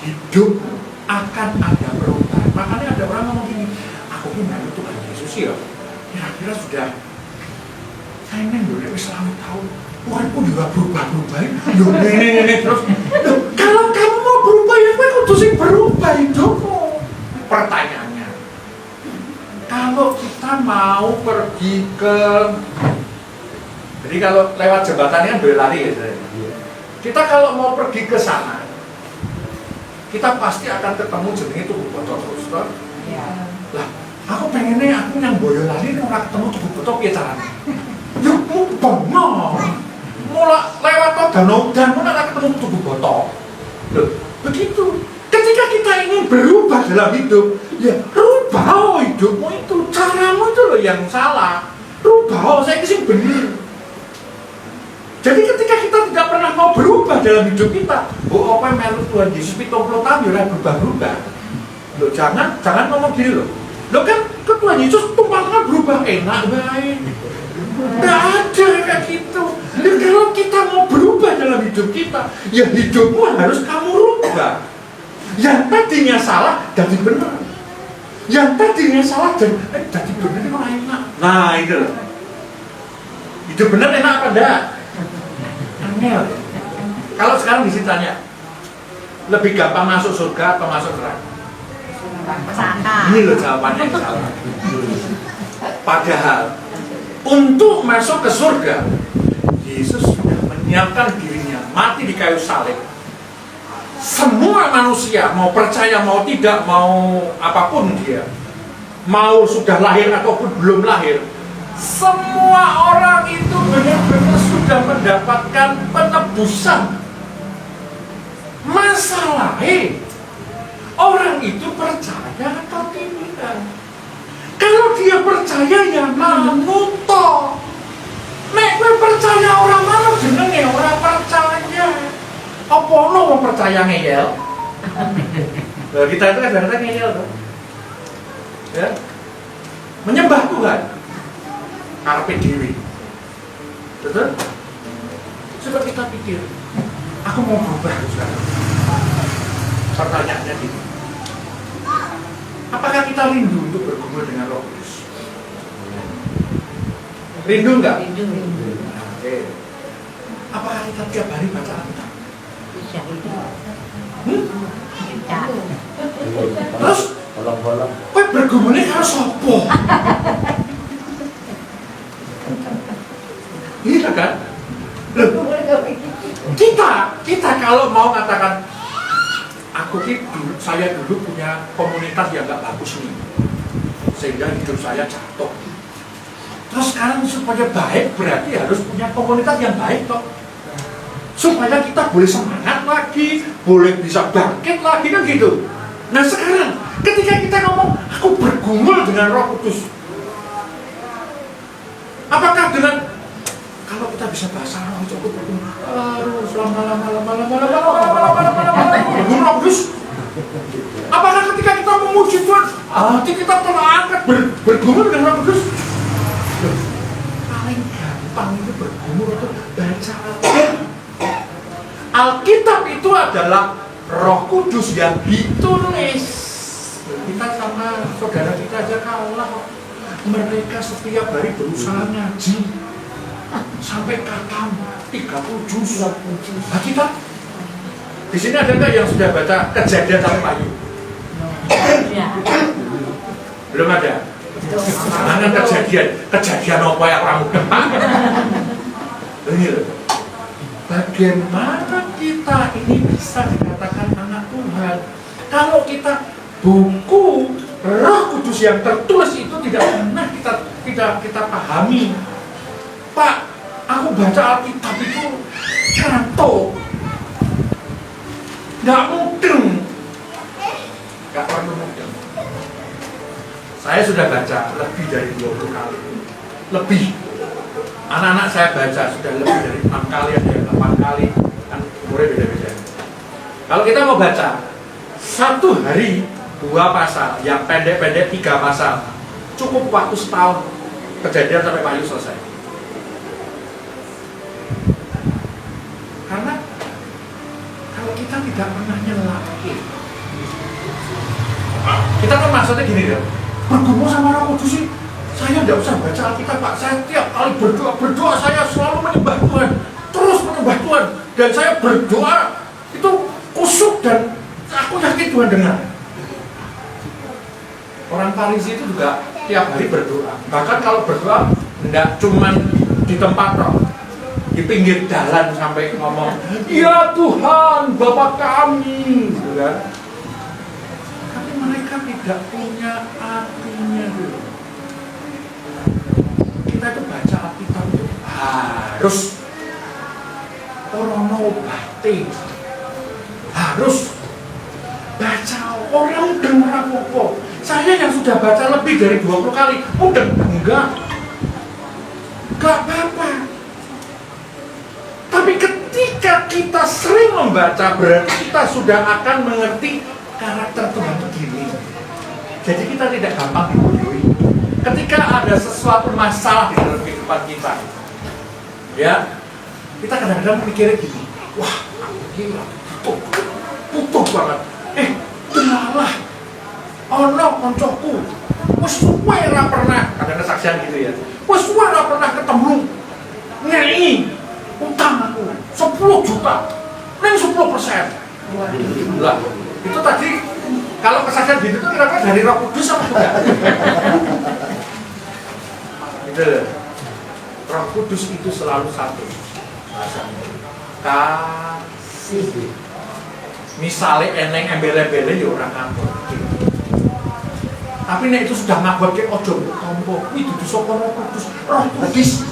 hidup akan ada perubahan. Makanya ada orang ngomong gini, aku ini menurut Tuhan Yesus ya, kira-kira sudah saya dulu selalu tahu Tuhan pun juga berubah-berubah ini terus. Kalau kamu mau berubah ya kamu harus berubah hidupmu. Pertanyaannya, kalau kita mau pergi ke, jadi kalau lewat jembatan kan boleh lari ya saya. Kita kalau mau pergi ke sana, kita pasti akan ketemu jenenge tuku botol terus kan? Ya. Lah, aku pengennya aku yang Boyolali ora ketemu tuku botol piye carane? Ya mumpung mulai lewat danau dan ora ketemu tuku botol. Loh, begitu. Ketika kita ingin berubah dalam hidup, ya rubah hidupmu itu, caramu itu loh yang salah. Rubah, saya sing bener. Jadi ketika kita tidak pernah mau berubah dalam hidup kita, apa melu Tuhan Yesus 70 tahun ya berubah-berubah. Loh, jangan ngomong gini loh. Loh kan Tuhan Yesus tumpang tangan berubah enak baik. Nggak ada kayak gitu. Dan kalau kita mau berubah dalam hidup kita, ya hidupmu harus kamu rubah. Yang tadinya salah jadi benar. Yang tadinya salah jadi benar itu enak. Nah itu loh. Hidup benar enak apa enggak? Angel. Kalau sekarang disini tanya, lebih gampang masuk surga atau masuk neraka? Sana. Ini loh jawabannya yang salah. Padahal untuk masuk ke surga, Yesus sudah menyiapkan dirinya mati di kayu salib. Semua manusia mau percaya mau tidak, mau apapun dia, mau sudah lahir ataupun belum lahir, semua orang itu benar-benar sudah mendapatkan penebusan. Masalahnya orang itu percaya atau tidak. Kalau dia percaya ya manut toh. Nek kowe percaya orang manut jenenge orang percaya. Apa ono wong percaya ngeyel? Nah, kita itu kadang-kadang ngeyel tuh. Ya. Menyembah Tuhan. Karepe dhewe. Betul? Coba kita pikir. Aku mau berubah sekarang. Pertanyaannya gini. Apakah kita rindu untuk bergumul dengan Roh Kudus? Rindu enggak? Rindu. Oke. Apakah kita tiap hari baca Alkitab? Bisa itu. Bisa. Bisa. Terus? Bolong-bolong. Kowe bergumulnya karo sapa? Iya kan? Loh, kita kalau mau katakan saya dulu punya komunitas yang gak bagus nih, sehingga hidup saya jatuh. Terus sekarang supaya baik berarti harus punya komunitas yang baik toh, supaya kita boleh semangat lagi, boleh bisa bangkit lagi kan gitu. Nah sekarang ketika kita ngomong aku bergumul dengan Roh Kudus, apakah dengan kalau kita bisa bahasa Arab cukup bergumul? Roh Kudus. Apakah ketika kita memuji Tuhan, hati kita terangkat bergumul dengan Roh Kudus? Paling gampang itu bergumul itu baca Alkitab. Alkitab itu adalah Roh Kudus yang ditulis. Kita sama saudara kita aja kalah. Mereka setiap hari berusaha ngaji sampai katam 30 juz. Nah kita di sini ada nggak yang sudah baca Kejadian sampai Wahyu? Belum ada. Mana kejadian apa yang orang muda? Ini loh. Bagaimana kita ini bisa dikatakan anak Tuhan kalau kita buku Roh Kudus yang tertulis itu tidak pernah kita pahami. Pak, aku baca Alkitab itu ngantuk. Nggak mungkin. Nggak perlu mungkin. Saya sudah baca lebih dari 20 kali. Lebih. Anak-anak saya baca sudah lebih dari 6 kali, ada yang 8 kali. Kan umurnya beda-beda. Kalau kita mau baca satu hari 2 pasal, yang pendek-pendek 3 pasal, cukup waktu setahun. Kejadian sampai Wahyu selesai. Karena kalau kita tidak pernah nyelaki, kita kan maksudnya gini ya, bergumul sama Roh Kudus sih, saya tidak usah baca Alkitab Pak, saya tiap kali berdoa saya selalu menyembah Tuhan, terus menyembah Tuhan, dan saya berdoa itu kusuk dan aku yakin Tuhan dengar. Orang Farisi itu juga tiap hari berdoa, bahkan kalau berdoa tidak cuman di tempat roh, di pinggir jalan sampai ngomong, ya Tuhan, Bapa kami, gitu kan? Tapi mereka tidak punya artinya dulu. Kita itu baca Alkitab itu harus orang mau batin, harus baca orang dengar apa. Saya yang sudah baca lebih dari 20 kali, udah enggak apa-apa. Tapi ketika kita sering membaca, berarti kita sudah akan mengerti karakter Tuhan begini. Jadi kita tidak gampang dibodohi. Ketika ada sesuatu masalah di dalam kehidupan kita, ya, kita kadang-kadang mikirnya gini, wah, aku gila, butuh banget. Dengarlah, ono koncoku, wes suwe ora pernah, ada kesaksian gitu ya, wes suwe ora pernah ketemu, ngei utang aku 10 juta, neng 10%. Lah, itu tadi Kalau kesaksian gitu tuh kira-kira dari Roh Kudus apa enggak? Gitu loh. Roh Kudus itu selalu satu bahasanya. Kasih. Misalnya eneng embel-embele ya orang ngambek. Tapi nek itu sudah ngambek ojo tompo. Kuwi dudu sapa Roh Kudus? Roh Kudus.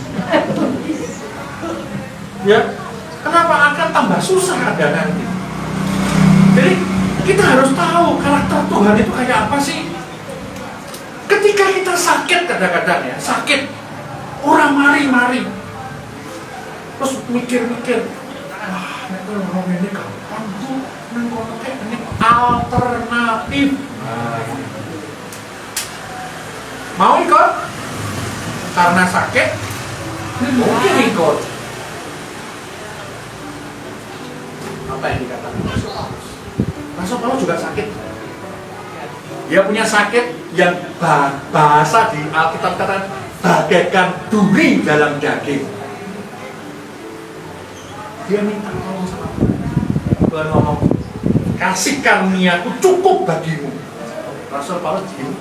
Ya. Kenapa akan tambah susah ada nanti? Jadi kita harus tahu karakter Tuhan itu kayak apa sih. Ketika kita sakit kadang-kadang ya, sakit, orang mari-mari, terus mikir-mikir, wah, nek orang ini gampang tuh, ini alternatif. Mau ikut? Karena sakit, mungkin ikut. Apa yang dikatakan Rasul Paulus? Rasul Paulus juga sakit. Dia punya sakit yang bahasa di Alkitab katakan bagaikan duri dalam daging. Dia minta tolong sama Tuhan, ngomong, kasih karuniaku cukup bagimu. Rasul Paulus diam.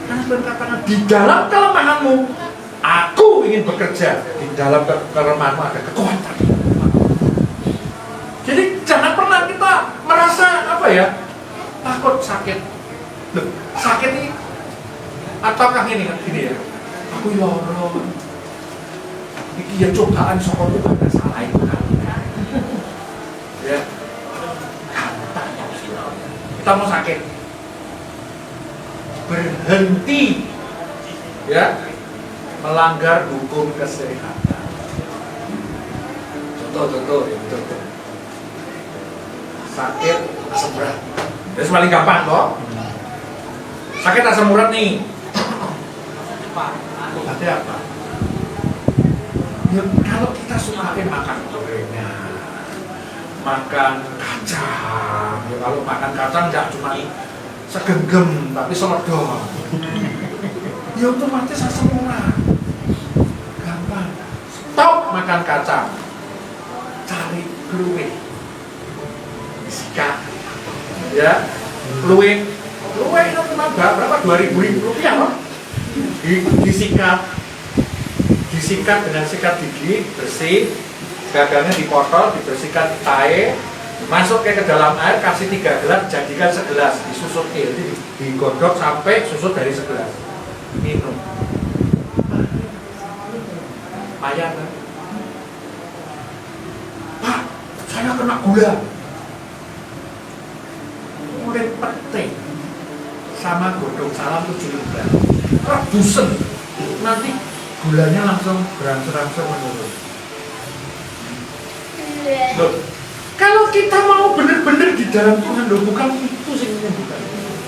Karena Tuhan katakan di dalam kelemahanmu aku ingin bekerja. Di dalam kelemahanmu ada kekuatan. Jadi jangan pernah kita merasa apa ya, takut sakit. Loh, sakit ini ataukah ini kan gini ya, aku loro iki ya cobaan saka Tuhan ada salah itu kan ya, kita mau sakit berhenti ya melanggar hukum kesehatan. Contoh ya, contoh sakit asam urat. Itu paling gampang toh. Sakit asam urat nih. Obatnya apa? Ya, kalau kita suka makan gorengan, makan kacang. Ya, kalau makan kacang nggak cuma segenggam tapi seledor. Ya otomatis asam urat. Gampang. Stop makan kacang. Cari kluwih. Sikat. Ya, kluwih itu cuma berapa? 2.000 rupiah loh. Disikat dengan sikat gigi bersih, gagangnya dipotong, dibersihkan tahe, masuk ke dalam air, kasih 3 gelas, jadikan segelas, disusut jadi digodok sampai susut dari segelas, minum. Payah kan? Pak, saya kena gula. Mulai pete sama godong salam 7 lembar rebusen, nanti gulanya langsung berangsur-angsur menurun. Loh, kalau kita mau benar-benar di dalam Tuhan, loh, bukan itu sih menyembuhkan.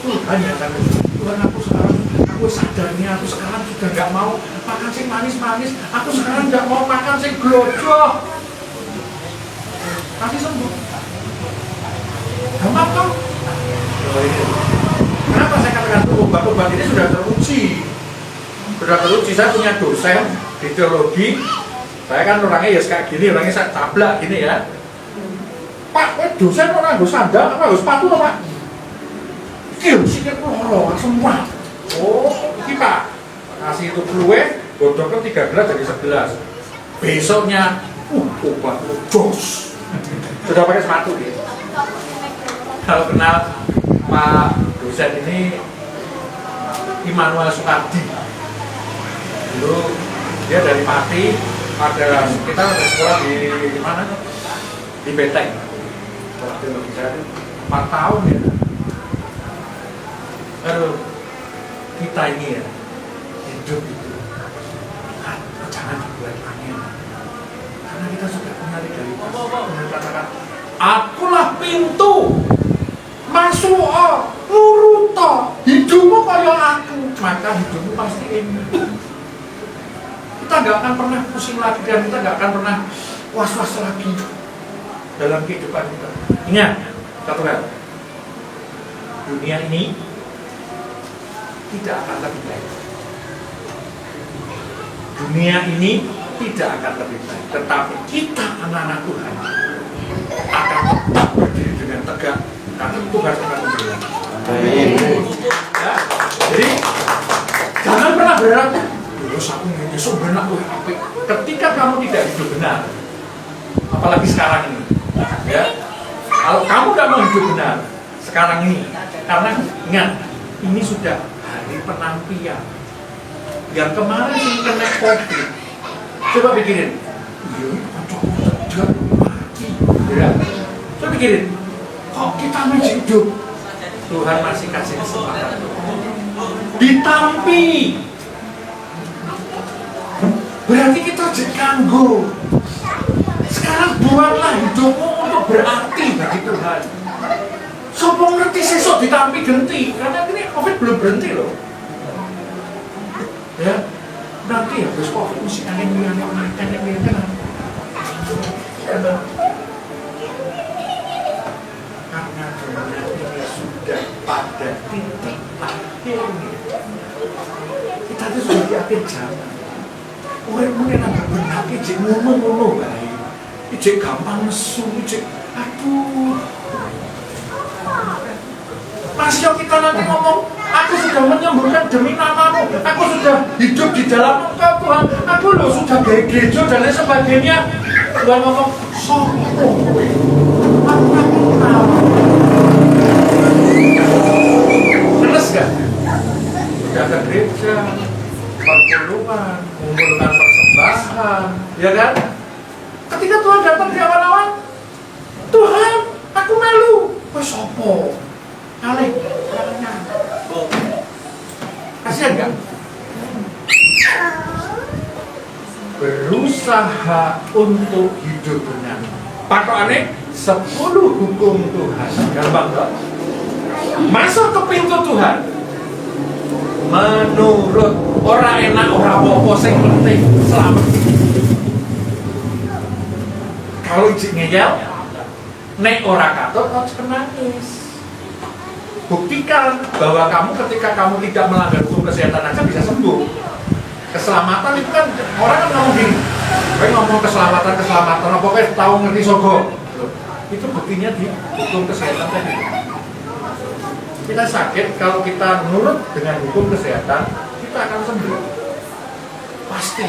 Tuhan ya kan, Tuhan aku sekarang, aku sadarnya aku sekarang sudah nggak mau makan sing manis-manis, aku sekarang nggak mau makan sing glojok. Pasti sembuh. Gampang toh? Kenapa saya katakan obat-obat ini sudah teruji? Sudah teruji, saya punya dosen di teologi. Saya kan orangnya ya kayak gini, orangnya saya tablak gini ya. Pak, dosen orang harus sandal, apa harus sepatu loh Pak? Kil, sikit loro, semua. Oh, ini Pak, kasih itu kluwih, godoknya 3 gelas jadi segelas. Besoknya, obat jos. Sudah pakai sepatu gitu. Kalau kenal Pak dosen ini Immanuel Soekardi, dulu dia dari Pati, ada kita ada sekolah di mana? Di Beteng. Sekolah teologi saya 4 tahun ya. Aduh, kita ini ya hidup itu jangan dibuat angin, karena kita sudah punya legalitas. Benar katakan, akulah pintu masuk nurut hidupmu kayak aku, maka hidupmu pasti enak. Kita nggak akan pernah pusing lagi dan kita nggak akan pernah was-was lagi dalam kehidupan kita. Ingat satu hal, dunia ini tidak akan lebih baik. Dunia ini tidak akan lebih baik, tetapi kita anak-anak Tuhan akan tetap berdiri dengan tegak Karena Tuhan akan memberi. Amin. Ya, jadi jangan pernah berharap terus aku besok benar tuh apik. Ketika kamu tidak hidup benar, apalagi sekarang ini, ya, kalau kamu tidak mau hidup benar sekarang ini, karena ingat ini sudah hari penantian. Yang kemarin sih kena COVID, coba pikirin, iya, kocok mati, ya. Coba pikirin, kok kita masih hidup? Tuhan masih kasih kesempatan. Ditampi. Berarti kita jekanggo. Sekarang buatlah hidupmu untuk berarti bagi Tuhan. Sopo ngerti sesok ditampi genti, karena ini COVID belum berhenti loh. Ya, nanti ya terus COVID mesti aneh-aneh. Karena dunia ini sudah pada titik akhirnya. Kita itu sudah di akhir zaman. Orang mungkin agak benar, ijek ngono-ngono baik. Ijek gampang nesu, ijek aduh. Masih kita nanti ngomong, aku sudah menyembuhkan demi namamu, aku sudah hidup di dalam Engkau Tuhan, aku loh sudah gaya gereja dan lain sebagainya. Tuhan ngomong, sopo aku tahu. Terus gak? Sudah ke gereja, perpuluhan, mengumpulkan persembahan, ya kan? Ketika Tuhan datang di awal-awal, Tuhan, aku malu. Wah, sopo? Kali, kasihan gak? Berusaha untuk hidup benar. Patokannya 10 hukum Tuhan. Gampang gak? Masuk ke pintu Tuhan. Menurut orang enak, orang apa-apa, yang penting selamat. Kalau ijik ngeyel, nek ora katut, harus nangis. Buktikan bahwa kamu ketika kamu tidak melanggar hukum kesehatan aja bisa sembuh. Keselamatan itu kan orang kan ngomong gini, ngomong keselamatan, apa kayak tahu ngerti sogo. Itu buktinya di hukum kesehatan tadi. Kita sakit kalau kita nurut dengan hukum kesehatan, kita akan sembuh. Pasti.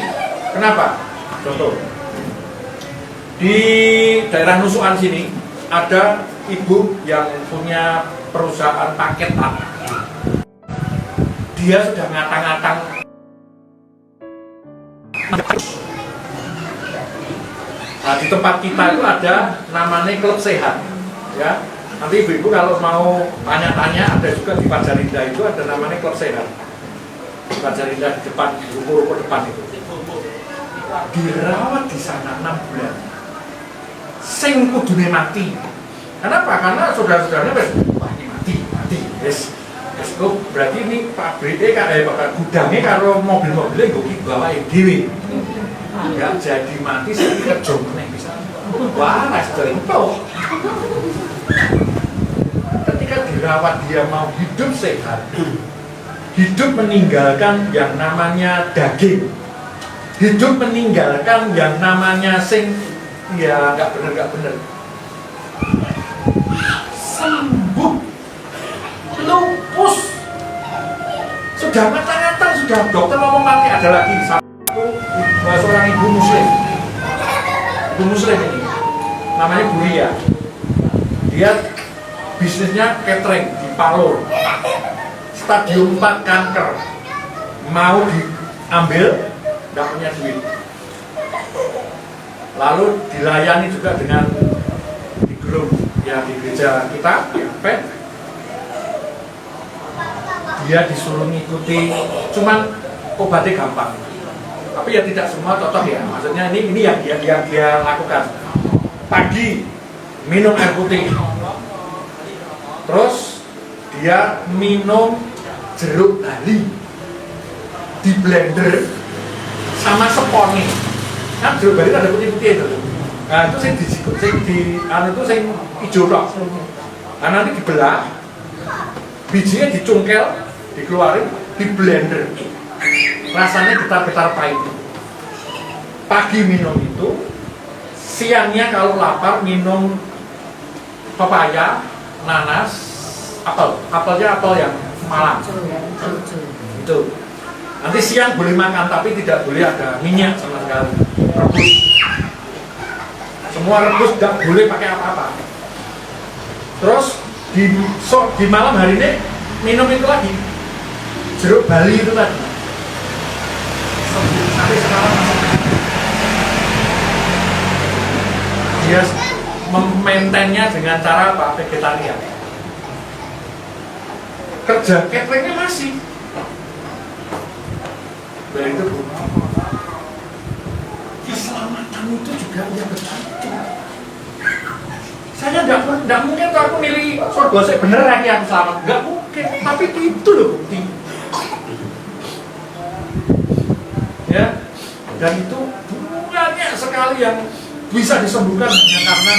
Kenapa? Contoh. Di daerah Nusukan sini ada ibu yang punya perusahaan paketan. Dia sudah ngatang-ngatang. Nah, di tempat kita itu ada namanya klub sehat, ya. Nanti ibu-ibu kalau mau tanya-tanya, ada juga di Pajarinda itu ada namanya klub sehat. Di Pajarinda di depan, di ruko-ruko depan itu. Dirawat di sana 6 bulan. Sing kudune mati. Kenapa? Karena saudara-saudaranya wah ini mati. Yes. Itu berarti ini pabriknya gudangnya kalau mobil-mobilnya gue bawa dhewe. Enggak jadi mati sing kerja meneh bisa. Wah, restoran. Ketika dirawat dia mau hidup sehat. Hidup meninggalkan yang namanya daging. Hidup meninggalkan yang namanya sing ya enggak bener. Sembuh, lupus, sudah matang-matang, sudah dokter ngomong nanti ada lagi satu seorang ibu muslim ini, namanya Bu Ria. Dia bisnisnya catering di Palur, stadium 4 kanker, mau diambil, nggak punya duit. Lalu dilayani juga dengan di grup ya di gereja kita, PET. Dia disuruh ngikuti, cuman obatnya gampang. Tapi ya tidak semua cocok ya. Maksudnya ini yang dia lakukan. Pagi minum air putih. Terus dia minum jeruk bali di blender sama seponi. Kan jeruk bali ada putih-putih itu. Nah itu sing hijau tok. Nah nanti dibelah, bijinya dicungkel, dikeluarin, di blender. Rasanya getar-getar pahit. Pagi minum itu, siangnya kalau lapar minum pepaya, nanas, apelnya apel yang Malang. Itu. Nanti siang boleh makan, tapi tidak boleh ada minyak sama sekali. Rebus. Semua rebus, tidak boleh pakai apa-apa. Terus di malam hari ini minum itu lagi, jeruk Bali itu tadi. Sampai sekarang dia memaintainnya dengan cara apa? Vegetarian. Kerja cateringnya masih. Dari itu Bu, keselamatan itu juga ya begitu. Saya nggak mungkin tuh aku milih surga saya beneran yang selamat, nggak mungkin. Tapi itu loh bukti. Ya, dan itu banyak sekali yang bisa disembuhkan hanya karena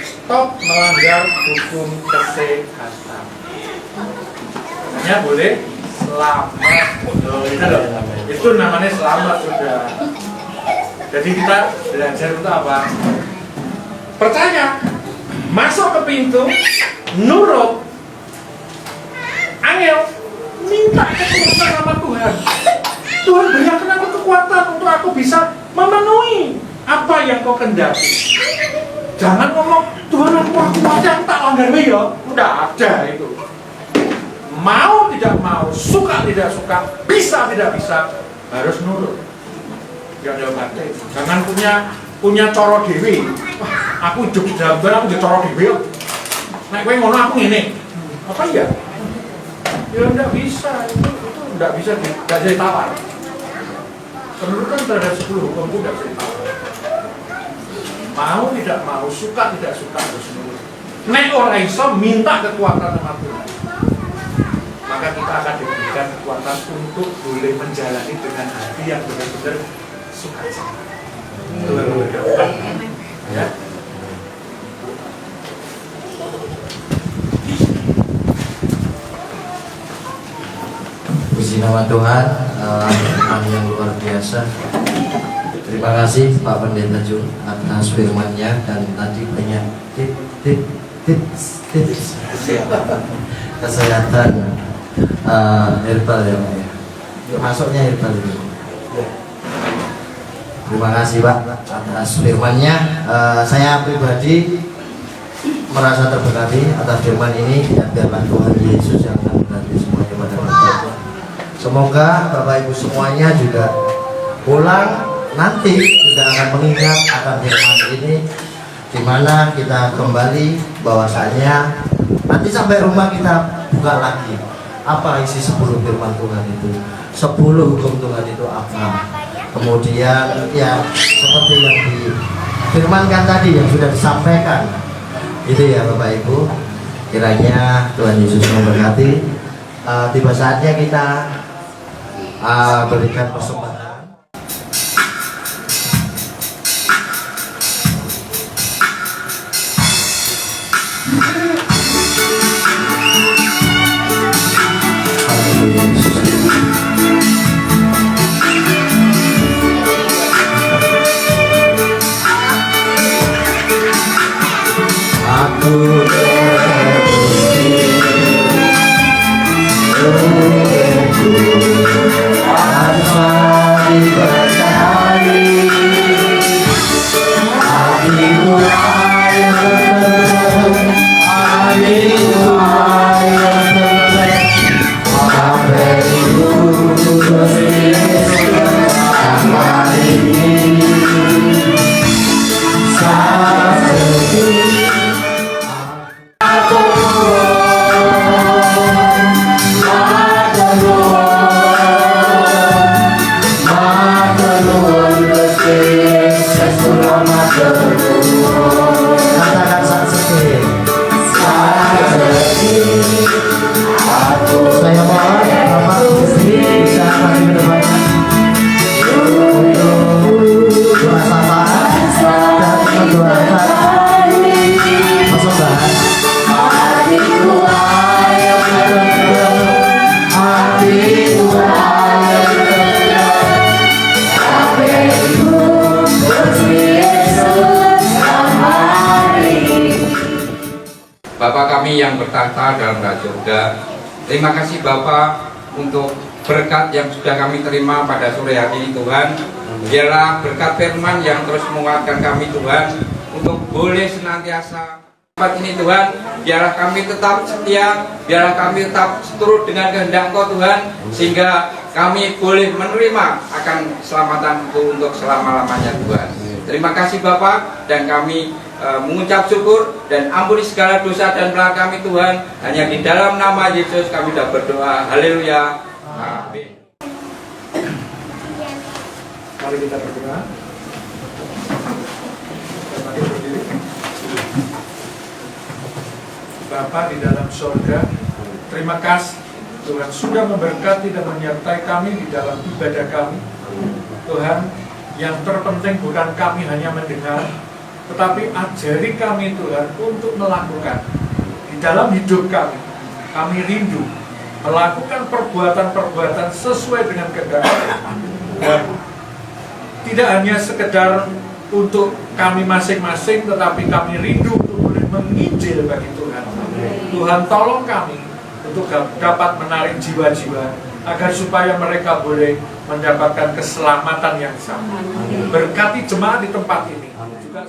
stop melanggar hukum kesehatan. Makanya boleh selamat. Itu namanya selamat sudah. Jadi kita belajar untuk apa? Percaya, masuk ke pintu, nurut, angel, minta kekuatan sama Tuhan. Tuhan berikan aku kekuatan untuk aku bisa memenuhi apa yang kau kendaki. Jangan ngomong, Tuhan aku kuat yang tak langgar ya. Udah ada itu. Mau tidak mau, suka tidak suka, bisa tidak bisa, harus nurut. Ya ada mati. Jangan punya coro dewi. Wah, aku hidup di dalam Tuhan, aku di coro dewi. Nah, gue ngono aku ini. Apa ya? Ya enggak bisa. Itu enggak bisa ditawar. Penurutan terhadap 10 hukum itu enggak bisa ditawar. Mau tidak mau, suka tidak suka, harus nurut. Nek ora iso minta kekuatan sama Tuhan. Maka kita akan diberikan kekuatan untuk boleh menjalani dengan hati yang benar-benar sukacita. Tuhan berdoa, ya. Puji nama Tuhan, Tuhan yang luar biasa. Terima kasih Pak Pendeta Jun atas firman-Nya, dan tadi banyak tips kesehatan herbal ya Pak ya. Masuknya herbal itu. Terima kasih Pak atas firman-Nya. Saya pribadi merasa terberkati atas firman ini, dan biarlah Tuhan Yesus yang akan memberkati semuanya pada waktu itu. Semoga Bapak Ibu semuanya juga pulang nanti juga akan mengingat akan firman ini, di mana kita kembali bahwasanya nanti sampai rumah kita buka lagi apa isi 10 firman Tuhan itu, 10 hukum Tuhan itu apa. Kemudian ya seperti yang difirmankan tadi yang sudah disampaikan itu ya Bapak Ibu. Kiranya Tuhan Yesus memberkati. Tiba saatnya kita berikan persembahan. Tuhan Bapa kami yang bertahta dalam kerajaan surga, terima kasih Bapa untuk berkat yang sudah kami terima pada sore hari ini Tuhan. Biarlah berkat firman yang terus menguatkan kami Tuhan, untuk boleh senantiasa tempat ini Tuhan. Biarlah kami tetap setia, biarlah kami tetap seturut dengan kehendak Engkau Tuhan, sehingga kami boleh menerima akan keselamatan untuk selama-lamanya Tuhan. Terima kasih Bapak, dan kami mengucap syukur dan ampuni segala dosa dan kesalahan kami Tuhan. Hanya di dalam nama Yesus kami sudah berdoa. Haleluya. Amin. Mari kita berdoa. Mari berdiri. Bapa di dalam surga, terima kasih Tuhan sudah memberkati dan menyertai kami di dalam ibadah kami. Tuhan, yang terpenting bukan kami hanya mendengar, tetapi ajari kami Tuhan untuk melakukan di dalam hidup kami. Kami rindu melakukan perbuatan-perbuatan sesuai dengan kehendak dan tidak hanya sekedar untuk kami masing-masing, tetapi kami rindu untuk boleh menginjil bagi Tuhan. Tuhan tolong kami untuk dapat menarik jiwa-jiwa agar supaya mereka boleh mendapatkan keselamatan yang sama. Berkati jemaat di tempat ini juga